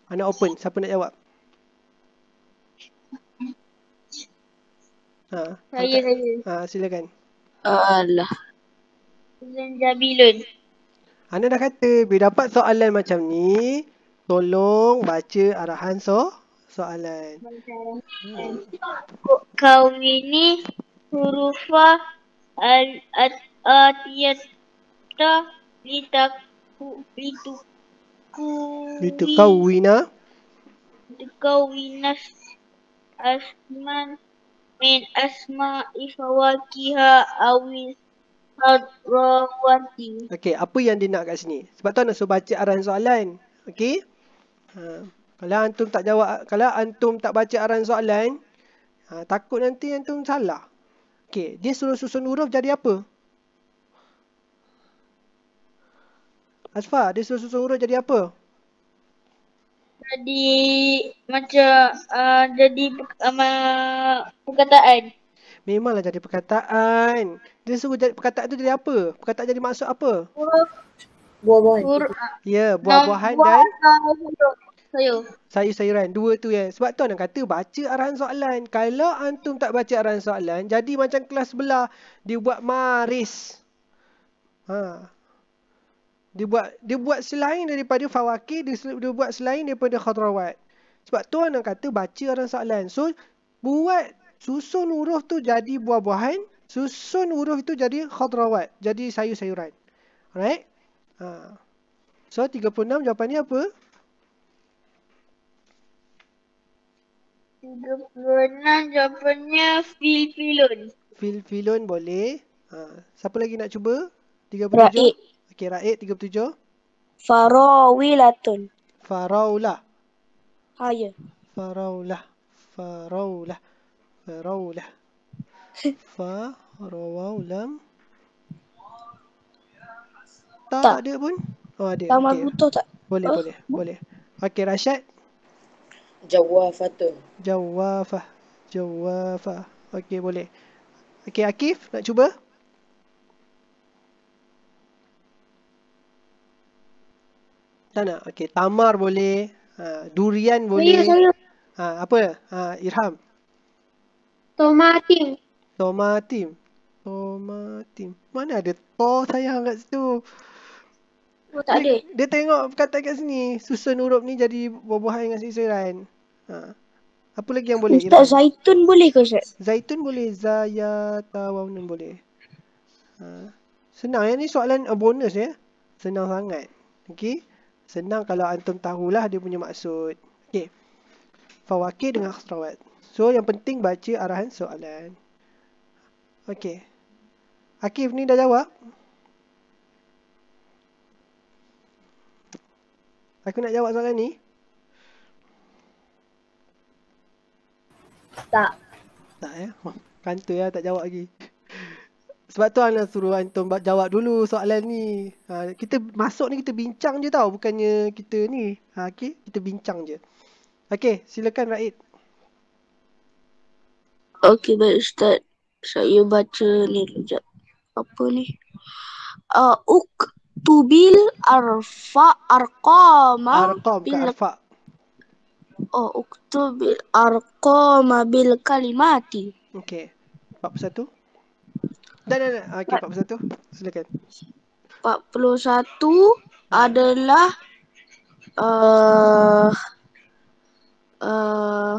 Ana open. Siapa nak jawab? saya. Silakan. Alah. Jabilun. Ana dah kata, bila dapat soalan macam ni, tolong baca arahan soalan. Kau ini hurufah al-atiyata litukawinas asman min asma'i fawakiha awis hadrawati. Okey, apa yang dia nak kat sini? Sebab tu Ana suruh baca arahan soalan. Okey? Kalau antum tak jawab, kalau antum tak baca arahan soalan, takut nanti antum salah. Okey, dia suruh susun huruf jadi apa? Asfa, dia suruh susun huruf jadi apa? Jadi macam jadi perkataan. Memanglah jadi perkataan. Dia suruh jadi perkataan tu jadi apa? Perkataan jadi maksud apa? Buah-buahan. Ya, buah-buahan dan sayur. sayur-sayuran. Dua tu ya. Sebab tu Ana kata baca arahan soalan. Kalau antum tak baca arahan soalan, jadi macam kelas sebelah. Dia buat maris. Dia buat selain daripada fawakih, dia buat selain daripada khadrawat. Sebab tu Ana kata baca arahan soalan. So, susun huruf tu jadi buah-buahan, susun huruf itu jadi khadrawat, jadi sayur-sayuran. Alright? So 36 jawapannya apa? 36 jawapannya filfilun. Filfilun boleh. Siapa lagi nak cuba? 37. Raib. Okey, Raib 37. Farawilatun. Faraulah. Ya. Faraulah. Farawaulam. Tak ada pun. Oh, ada. Tamal Okey. butuh tak? Boleh. Okey, Rashad. Jawafatun. Jawafah. Okey, boleh. Okey, Akif nak cuba? Tak nak? Okey, tamar boleh. Durian boleh. Saya. Apa? Irham. Tomatim. Tomatim. Mana ada to sayang kat situ? Oh, tak ada. Dia tengok kata kat sini. Susun huruf ni jadi buah-buahan dengan sisiran. Apa lagi yang boleh? Ustaz, zaitun boleh ke Ustaz? Zaitun boleh. Zayatawawun boleh. Senang ya, ni soalan bonus ya. Senang sangat. Okey. Senang kalau antum tahulah dia punya maksud. Okey. Fawakih dengan khusrawat. So yang penting baca arahan soalan. Okey. Akif ni dah jawab? Aku nak jawab soalan ni. Tak. Tak ya? Kantoi lah tak jawab lagi. Sebab tu Ana suruh antum jawab dulu soalan ni. Kita masuk ni kita bincang je tau. Bukannya kita ni. Okey, kita bincang je. Okey, silakan Raid. Okey, baik Ustaz. Saya baca ni sekejap. Apa ni? Uktubil arqama Arqam ke arfa? uktubil arqama bil kalimati. Okey. 41. Dah. Okey, 41. Silakan. 41 adalah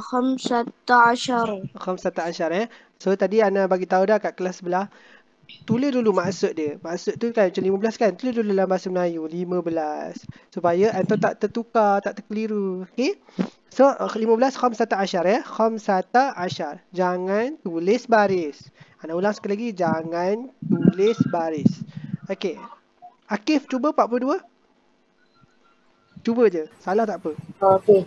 khamsata asyar. So tadi Ana bagi tahu dah kat kelas sebelah. Tulis dulu maksud dia. Maksud tu kan macam 15 kan. Tulis dulu dalam bahasa Melayu 15. Supaya antum tak tertukar, tak terkeliru. Okey. So 15 khamsata asyar ya. Khamsata asyar. Jangan tulis baris. Ana ulang sekali lagi. Jangan tulis baris. Okey. Akif cuba 42. Cuba je. Salah tak apa. Okey.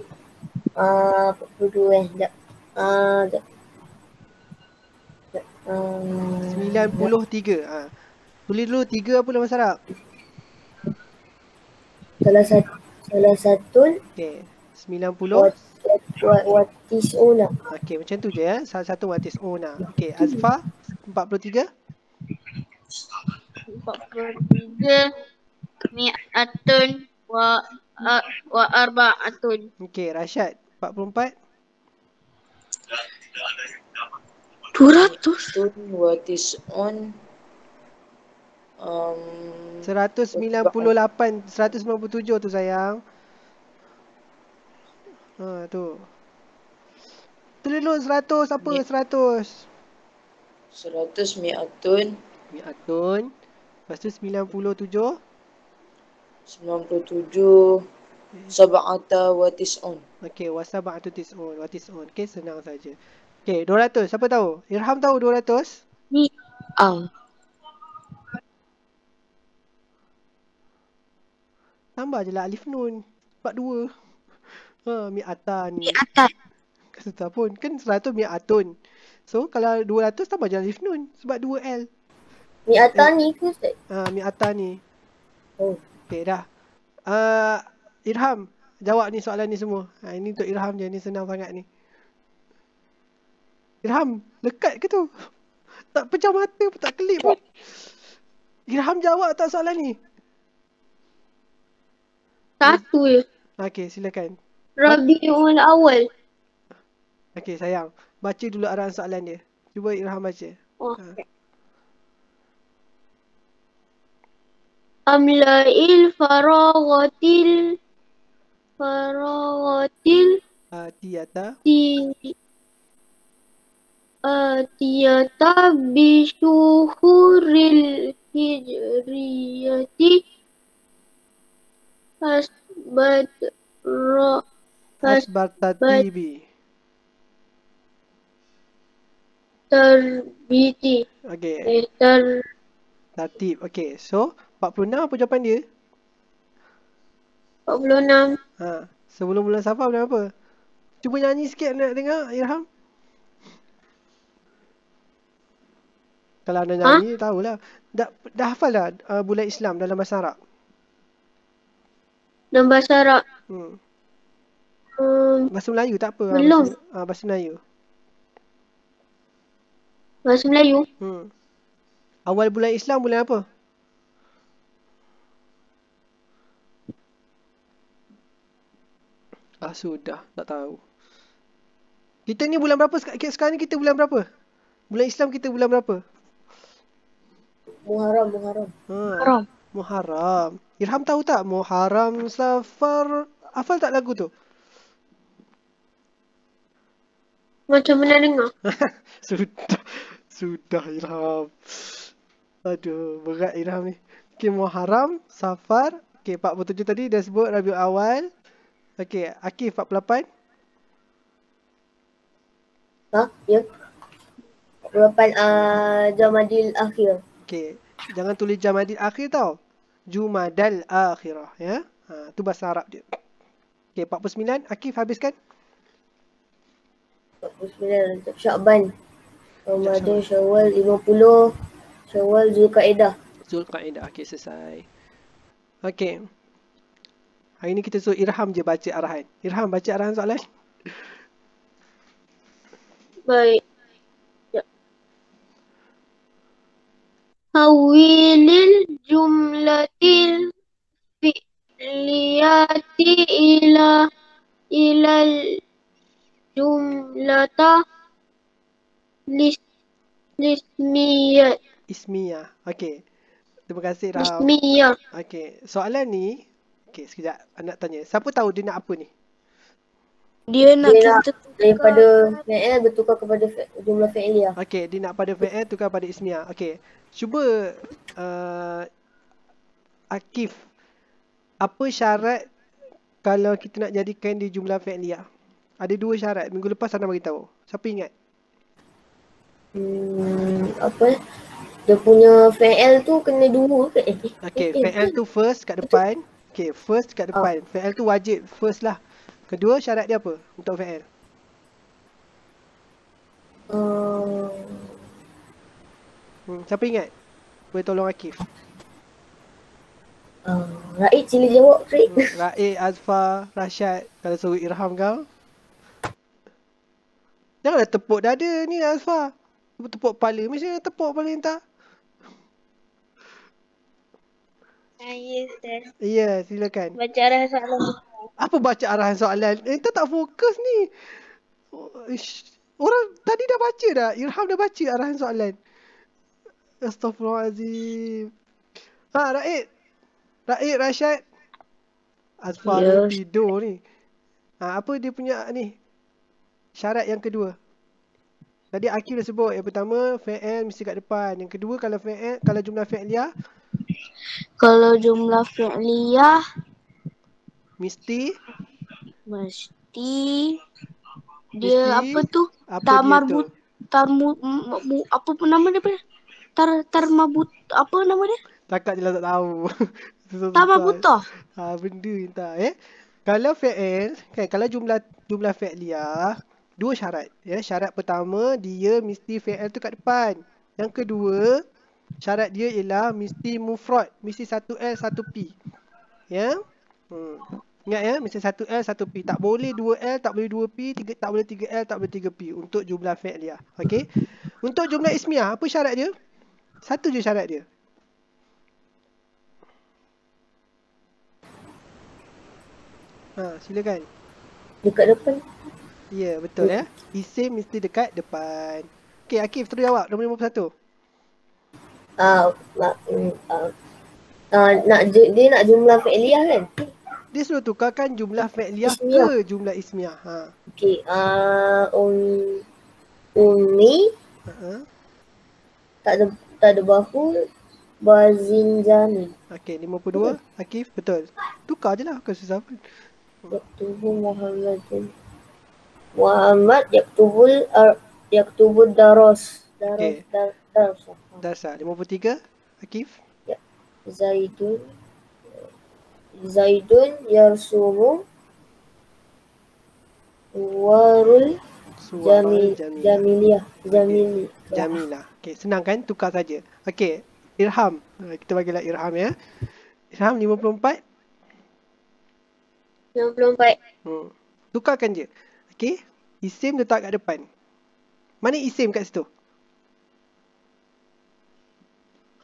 42 Sekejap. Sekejap. 93. Tulis dulu 3 apa dalam bahasa Arab? Salah satu. Okey. 90. Watisuna. Okey, macam tu je ya. Salah satu watis una. Okey, Azfa 43. 43 mi'atun wa arba'atun. Okey, Rashad 44. 200. Watis'un 198, 197 tu sayang. Tu. Tulis dulu 100 apa? 100. 100 mi'atun Mi'atun. Lepas tu 97. 97 sab'ata watis'un. Okey, wasaba'atu tis'un. Watis'un. Okey, senang saja. Okey, 200. Siapa tahu? Irham tahu 200? Ni Tambah je lah alif nun. 42. Mi'atan. mi'atan. Susah pun. Kan 100 mi'atun. So, kalau 200 tambah je alif nun. Sebab 2L. Mi'atan ni ke Ustaz? Mi'atan ni. Oh. Okey, dah. Irham, jawab ni soalan ni semua. Ini untuk Irham je. Ni senang sangat ni. Irham, lekat ke tu? Tak pecah mata pun, tak kelip pun. Irham jawab tak soalan ni? Satu je. Okey, silakan. Rabiul Awal. Okey, sayang. Baca dulu arahan soalan dia. Cuba Irham baca. Oh. Amlail faraghatil Tiyata. Atiyata bisyuhuril hijriyati Hasbar tartibi. tarbiti. Okey, tartib. Okey, so 46 apa jawapan dia? 46. Sebelum bulan Safar bulan apa? Cuba nyanyi sikit nak dengar, Irham. Kalau anda nyanyi, tahulah. Dah hafal dah bulan Islam dalam bahasa Arab? Dan bahasa Arab. Bahasa Melayu tak apa? Belum. Bahasa Melayu. Bahasa Melayu. Awal bulan Islam bulan apa? Sudah. Tak tahu. Kita ni bulan berapa? Sekarang ni kita bulan berapa? Bulan Islam kita bulan berapa? Muharram. Muharram. Irham tahu tak? Muharram, Safar. Hafal tak lagu tu? Macam mana dengar? Sudah. Sudah Irham. Aduh, berat Irham ni. Okey, Muharram, Safar. Okey, 47 tadi dah sebut Rabiul Awal. Okey, Akif 48. Ha? Ya. 48 Jamadil Akhir. Okey, jangan tulis Jamadil Akhir tau. Jumadal Akhirah, ya. Tu bahasa Arab je. Okey, 49. Akif habiskan. 49 Syakban. Ramadan, Syawal, 50 Syawal, Zulkaidah. Zulkaidah. Okey, selesai. Okey. Hari ni kita suruh Irham je baca arahan. Irham baca arahan soalan. Baik. Ya. Hawilil jumlatil fi'liyati ilal jumlata lismiyah. Ismiyah. Okey. Terima kasih Irham. Lismiyah. Okey, soalan ni. Okey, sekejap. Nak tanya. Siapa tahu dia nak apa ni? Dia nak Dia nak kita daripada fi'il bertukar kepada jumlah fi'liyah. Okey, dia nak pada fi'il tukar pada ismiyah. Okey. Cuba Akif. Apa syarat kalau kita nak jadikan dia jumlah fi'liyah? Ada 2 syarat. Minggu lepas Ana bagi tahu. Siapa ingat? Apa? Dia punya fi'il tu kena 2 ke? Okey, fi'il tu first kat depan. Okey, first kat depan. Fi'il tu wajib first lah. Kedua, syarat dia apa untuk fi'il? Siapa ingat? Boleh tolong Akif. Raid sila jawab, Raid. Raid, Azfar, Rashad. Kalau suruh Irham kau. Janganlah tepuk dada ni Azfar. Tepuk kepala. Mesti tepuk kepala entah. Ya, Ustaz. Ya, silakan. Baca arahan soalan. Apa baca arahan soalan? Entah tak fokus ni. Orang tadi dah baca dah. Irham dah baca arahan soalan. Astaghfirullahaladzim. Raid. Raid, Rashad. Azfar Ya. tidur ni. Apa dia punya ni? Syarat yang kedua. Tadi Akif dah sebut. Yang pertama, fi'il mesti kat depan. Yang kedua, kalau jumlah fi'liyah, kalau jumlah fi'liyah mesti dia apa tu? apa Tamarbut dia tu? apa pun nama dia? Tarmabut apa nama dia? Takak je lah tak tahu. Tamarbutah. Benda entah Kalau fi'il, kan, kalau jumlah fi'liyah, 2 syarat. Syarat pertama, dia mesti fi'il tu kat depan. Yang kedua, syarat dia ialah mesti mufrad, mesti 1L 1P. Ya? Ingat ya, mesti 1L 1P. Tak boleh 2L, tak boleh 2P, tak boleh 3L, tak boleh 3P untuk jumlah fi'liyah. Okey. Untuk jumlah ismiyah, apa syarat dia? Satu je syarat dia. Silakan. Dekat depan. Ya, betul ya. Isim mesti dekat depan. Okey, Akif terus jawab. Nombor 51. Dia nak jumlah fi'liyah kan? Dia suruh tukarkan jumlah fi'liyah Ismiyah. ke jumlah ismiyah. Okey, Ummi tak ada bahu Bazinjani. Okey, 52. Akif, betul. Tukar je lah. Bukan susah pun. Yaktubu Muhammad yaktubul daros. Okey. Daros. Darsa. 53. Akif. Zaidun yarsumu warul Jamilah. Okey, senang kan? Tukar saja. Okey, Irham. Kita bagilah Irham ya. Irham 54. 54. Tukarkan je. Okey, isim letak kat depan. Mana isim kat situ?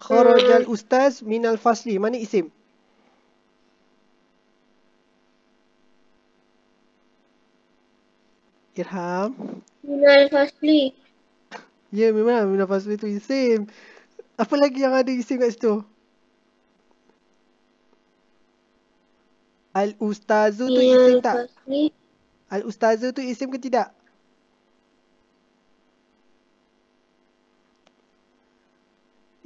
Kharajal ustaz minal fasli. Mana isim? Irham. Minal fasli. Ya, memang minal fasli tu isim. Apa lagi yang ada isim kat situ? Al-ustazu tu isim Minal tak? fasli. Al-ustazu tu isim ke tidak?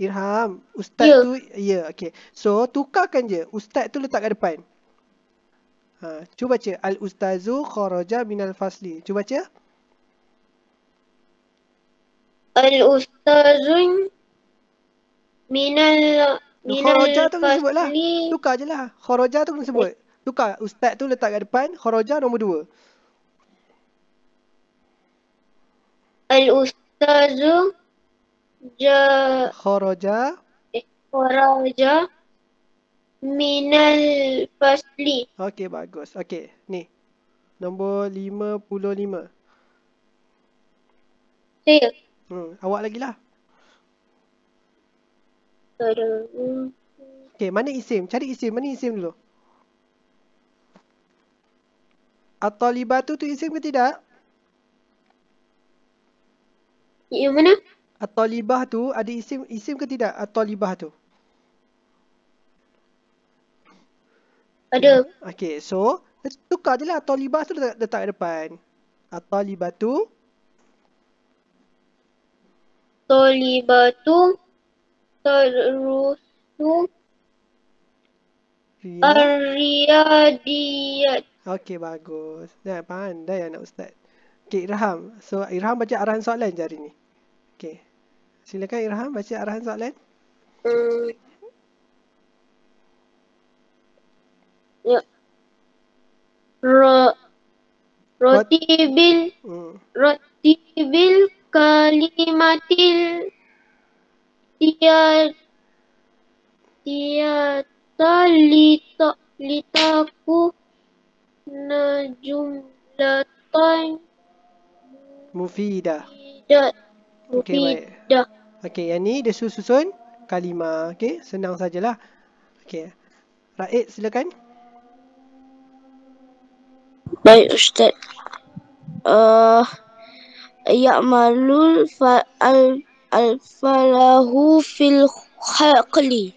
Irham, ustaz Ya. tu, ya, okey. So, tukarkan je. Ustaz tu letak kat depan. Cuba baca. Al-ustazu kharaja minal fasli. Cuba baca. Al-ustazun minal Kharaja tu kena sebut lah. fasli. Tukar je lah. Kharaja tu kena sebut. Tukar. Ustaz tu letak kat depan. Kharaja nombor 2. Al-ustazu Kharaja. kharaja minal fasli. Okey, bagus. Okey, ni. Nombor 55. Saya. Awak lagi lah. Ada. Okey, mana isim? Cari isim. Mana isim dulu? At-talibatu tu isim ke tidak? Yang mana? At-talibah tu ada isim ke tidak? At-talibah tu. Ada. Okey, so tukar je lah. At-talibah tu letak kat depan. At-talibatu. Tolibatu. Tarusu. Ar-riyadiyat. Okey, bagus. Dah pandai anak ustaz. Okey, Irham. So, Irham baca arahan soalan je hari ni. Okey. Silakan Irham baca arahan soalan. Ya. Rotibil kalimatil tiyata litaku najumlatan Mufidah. tidak Okey, baik. mufidah. Okey, yang ni dia susun kalimah. Okey, senang sajalah. Okey. Raid, silakan. Baik Ustaz. Ya'malul al-falahu fil khaqli.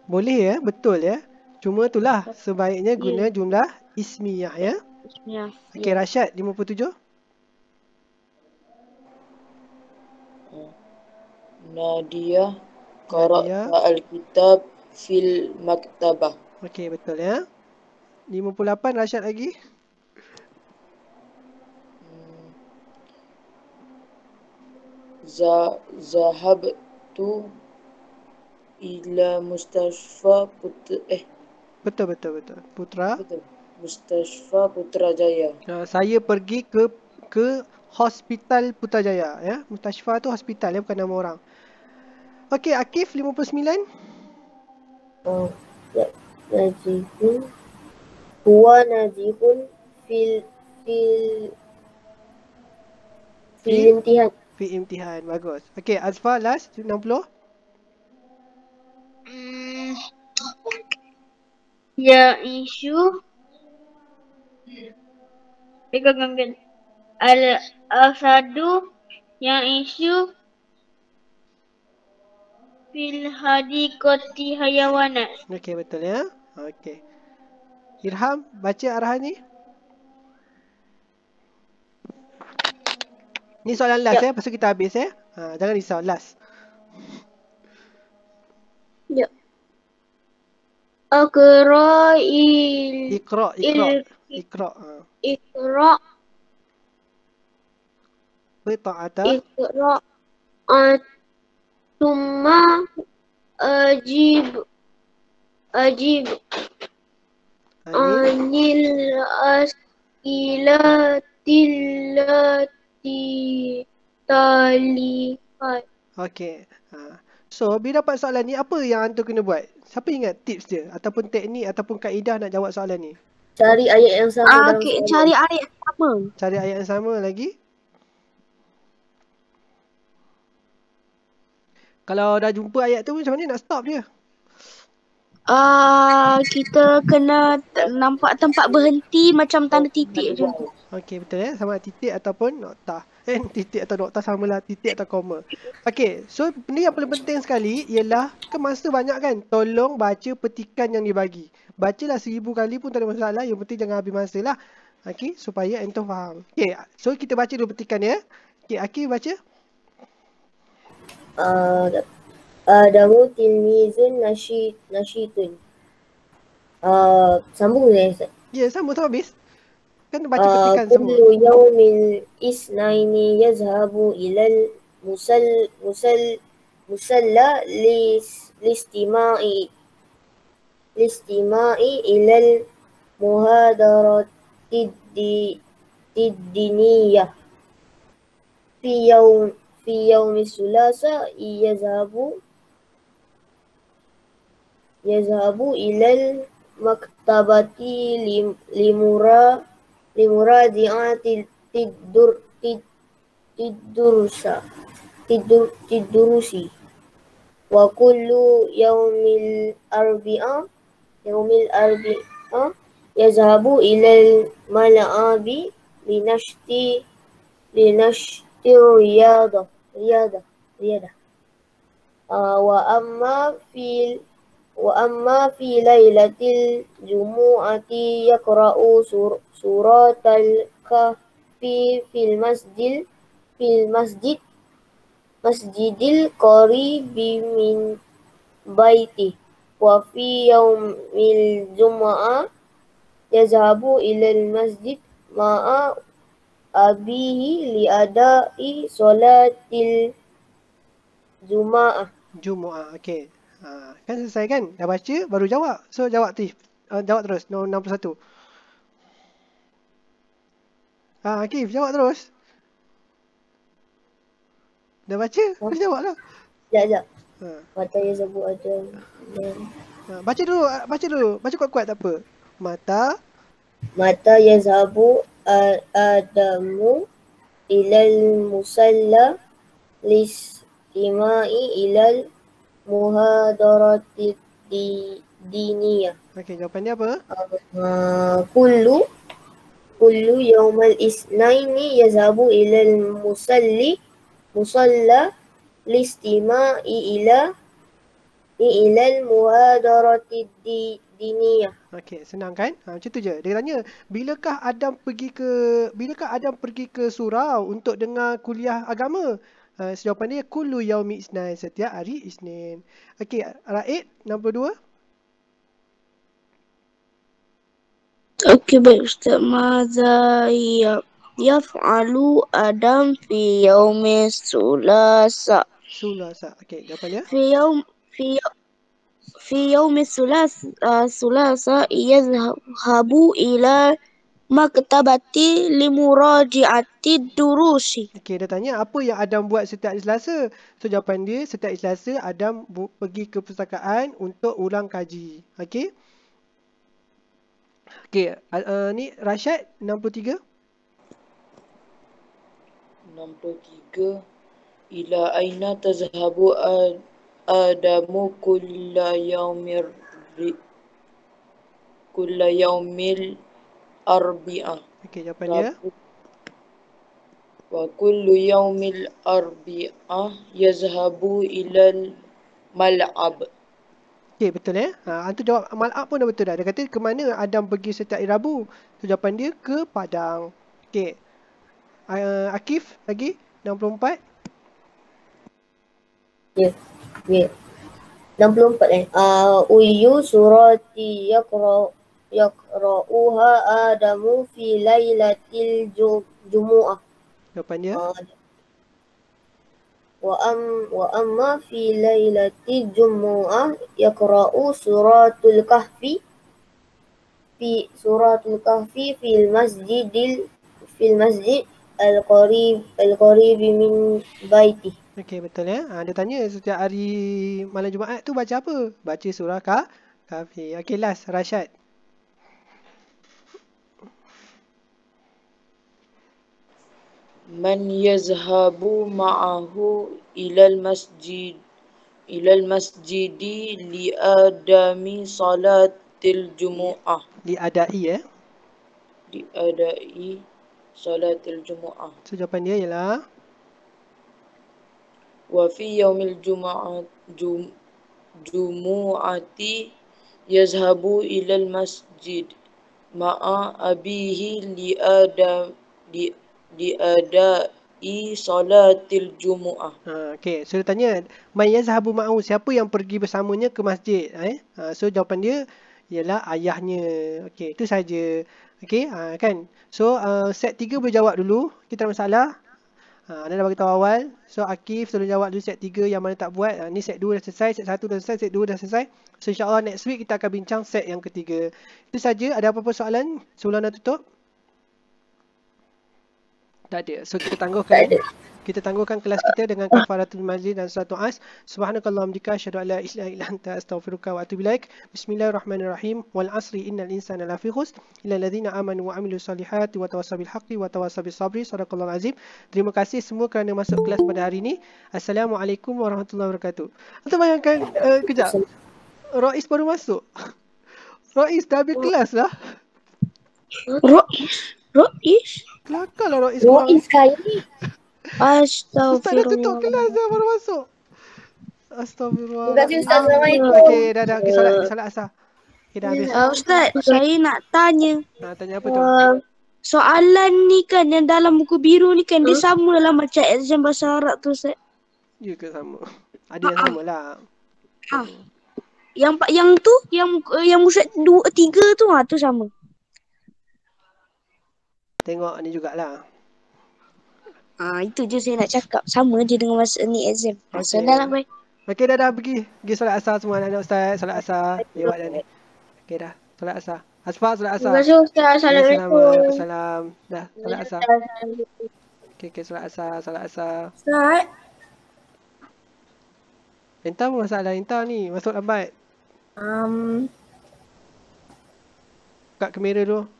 Boleh ya, betul ya. Cuma itulah sebaiknya guna jumlah ismiyah ya. Bismillah. Okey, Rashad 57. Nadia qara'ta al-kitab fil maktabah. Okey, betul ya. 58 Rashad lagi. Zahabtu ila mustashfa Betul. Putra. betul. Mustashfa Putrajaya. Saya pergi ke hospital Putrajaya ya. Mustashfa tu hospital ya, bukan nama orang. Okey, Akif 59. Najihun. Huwa najihun fil imtihan. Fi imtihan. Bagus. Okey, Azfar last 60. Ya isu pegangan al-asadu yang isu fil hadiqati hayawanat. Okey, betul ya. Okey. Irham, baca arahan ni. Ni soalan last ya, lepas tu kita habis ya. Jangan risau, last. Ya. Aqra'il Iqra. Iqra' Qita'ata. Summa ajib anil as'ilatil lati talihat. Okey. So, bila dapat soalan ni, apa yang antum kena buat? Siapa ingat tips dia? Ataupun teknik ataupun kaedah nak jawab soalan ni? Cari ayat yang sama dalam Okey, soalan. cari ayat yang sama. Cari ayat yang sama lagi. Kalau dah jumpa ayat tu, macam mana nak stop dia? Kita kena nampak tempat berhenti macam tanda titik je. Okey, betul ya. Sama titik ataupun noktah. Titik atau noktah samalah titik atau koma. Okey, so benda yang paling penting sekali ialah kan masa banyak kan. Tolong baca petikan yang dibagi. bacalah 1000 kali pun tak ada masalah. Yang penting jangan habis masa lah. Okey, supaya antum faham. Okey, so kita baca dulu petikan ya. Okey, Akif baca. Adamu tilmizun nasyitun. Sambung ni Ustaz. Ya, sambung sampai habis. Kan baca petikan semua. Kullu yawmil isnaini yazhabu ilal musalla listima'i ilal muhadarati diniyah fi yawmi sulasa yazhabu ilal maktabati limuradi'ati tidurusi wa kullu yawmil arbi'a yazhabu ilal mal'abi linashti riyadah wa amma fi lailatil jumu'ati yaqra'u suratal kahfi masjidil qaribi min baiti wa fi yaumil jumu'ah yazhabu ilal masjid ma'a abihi li'ada'i salatil jumu'ah. Okey. Kan selesai kan? Dah baca baru jawab. So jawab jawab terus. Nombor 61. Akif jawab terus. Dah baca? Terus jawablah. Sekejap. Mata yazhabu ada. Baca dulu. Baca kuat-kuat tak apa. Mata yazhabu adamu ilal musalla listima'i ilal muhadarati diniyah. Okey, jawapan dia apa? Kullu yawmal isnaini yazhabu ilal musalla listima'i ilal muhadarati diniyah. Okey, senang kan? Macam tu je. Dia tanya, bilakah Adam pergi ke surau untuk dengar kuliah agama? Jawapan dia kullu yaumi isnain, setiap hari Isnin. Okey, Raid 62. Okey, baik Ustaz. Madza yaf'alu Adam fi yaumi sulasa. Okey, jawapan dia. في يوم الثلاثاء يذهب إلى maktabati limuraji'ati durusi. Okey, dia tanya apa yang Adam buat setiap hari Selasa. So jawapan dia setiap hari Selasa Adam pergi ke perpustakaan untuk ulang kaji. Okey. Okey, ni Rashad 63. 63. Ila aina tazhabu Adamu kulla yaumil arbi'ah. Okey, jawapan dia. Wa kullu yaumil arbi'ah yazhabu ilal mal'ab. Okey, betul ya. Antu jawab mal'ab pun dah betul dah. Dia kata ke mana Adam pergi setiap hari Rabu. So jawapan dia ke Padang. Okey. Akif lagi 64. Ya. 64 Uyu surati yaqra'uha Adamu fi lailatil jumu'ah. Jawapan dia. Wa amma fi lailatil jumu'ah yaqra'u suratul kahfi fil masjid al-qarib min baiti. Okey, betul ya. Dia tanya setiap hari malam Jumaat tu baca apa? Baca surah Kahfi. Okey, last Rashad. Man yazhabu ma'ahu ilal masjidi liadami salatil jumu'ah. Diadai Diadai salatil jumu'ah. So jawapan dia ialah Wa fi yaumil jumu'ati yazhabu ilal masjid ma'a abihi liadai salatil jumu'ah. Okey, so dia tanya, man yazhabu ma'ahu, siapa yang pergi bersamanya ke masjid? So jawapan dia ialah ayahnya. Okey, itu saja. Okey, kan? So set 3 boleh jawab dulu, kita tak masalah. Anda dah bagi tahu awal. So Akif tolong jawab dulu set 3 yang mana tak buat. Ni set 2 dah selesai, set 1 dah selesai, set 2 dah selesai. So insya-Allah next week kita akan bincang set yang ketiga. Itu saja. Ada apa-apa soalan sebelum anda tutup? Tak ada. So kita tangguhkan. Kita tangguhkan kelas kita dengan kafaratul majlis dan surat as. Subhanakallahumma bika asyhadu an la ilaha illa anta astaghfiruka wa atubu ilaik. Bismillahirrahmanirrahim. Wal asri innal insana lafi khusr illa alladhina amanu wa amilus solihati wa tawassaw bil haqqi wa tawassaw bis sabri. Sadaqallahul azim. Terima kasih semua kerana masuk kelas pada hari ini. Assalamualaikum warahmatullahi wabarakatuh. Anda bayangkan kejap. Rois baru masuk. Rois dah habis kelas lah. Rois? Kelakarlah Rois. Rois kali. Ustaz dah tutup Astagfirullah. kelas dah baru masuk. Astagfirullah. Terima kasih Ustaz. Assalamualaikum. Okey, dah. Okey, solat asar. Okey, dah habis. Ustaz, saya nak tanya. Tanya apa tu? Soalan ni kan yang dalam buku biru ni kan dia sama lah macam exam bahasa Arab tu, Ustaz. Ya ke sama? Ada yang sama lah. Yang tu, yang musyad 2, 3 tu, tu sama. Tengok ni jugalah. Itu je saya nak cakap. Sama je dengan masa ni exam. So dah lah, bye. Okey, dah pergi. Pergi solat asar semua anak-anak Ustaz. Solat asar. Lewat dah ni. Okey dah. Solat asar. Asfar solat asar. Terima kasih Ustaz. Assalamualaikum. Waalaikumsalam. Dah, solat asar. Okey, solat asar. Solat asar. Ustaz. Intan pun masalah. Intan ni masuk lambat. Buka kamera dulu.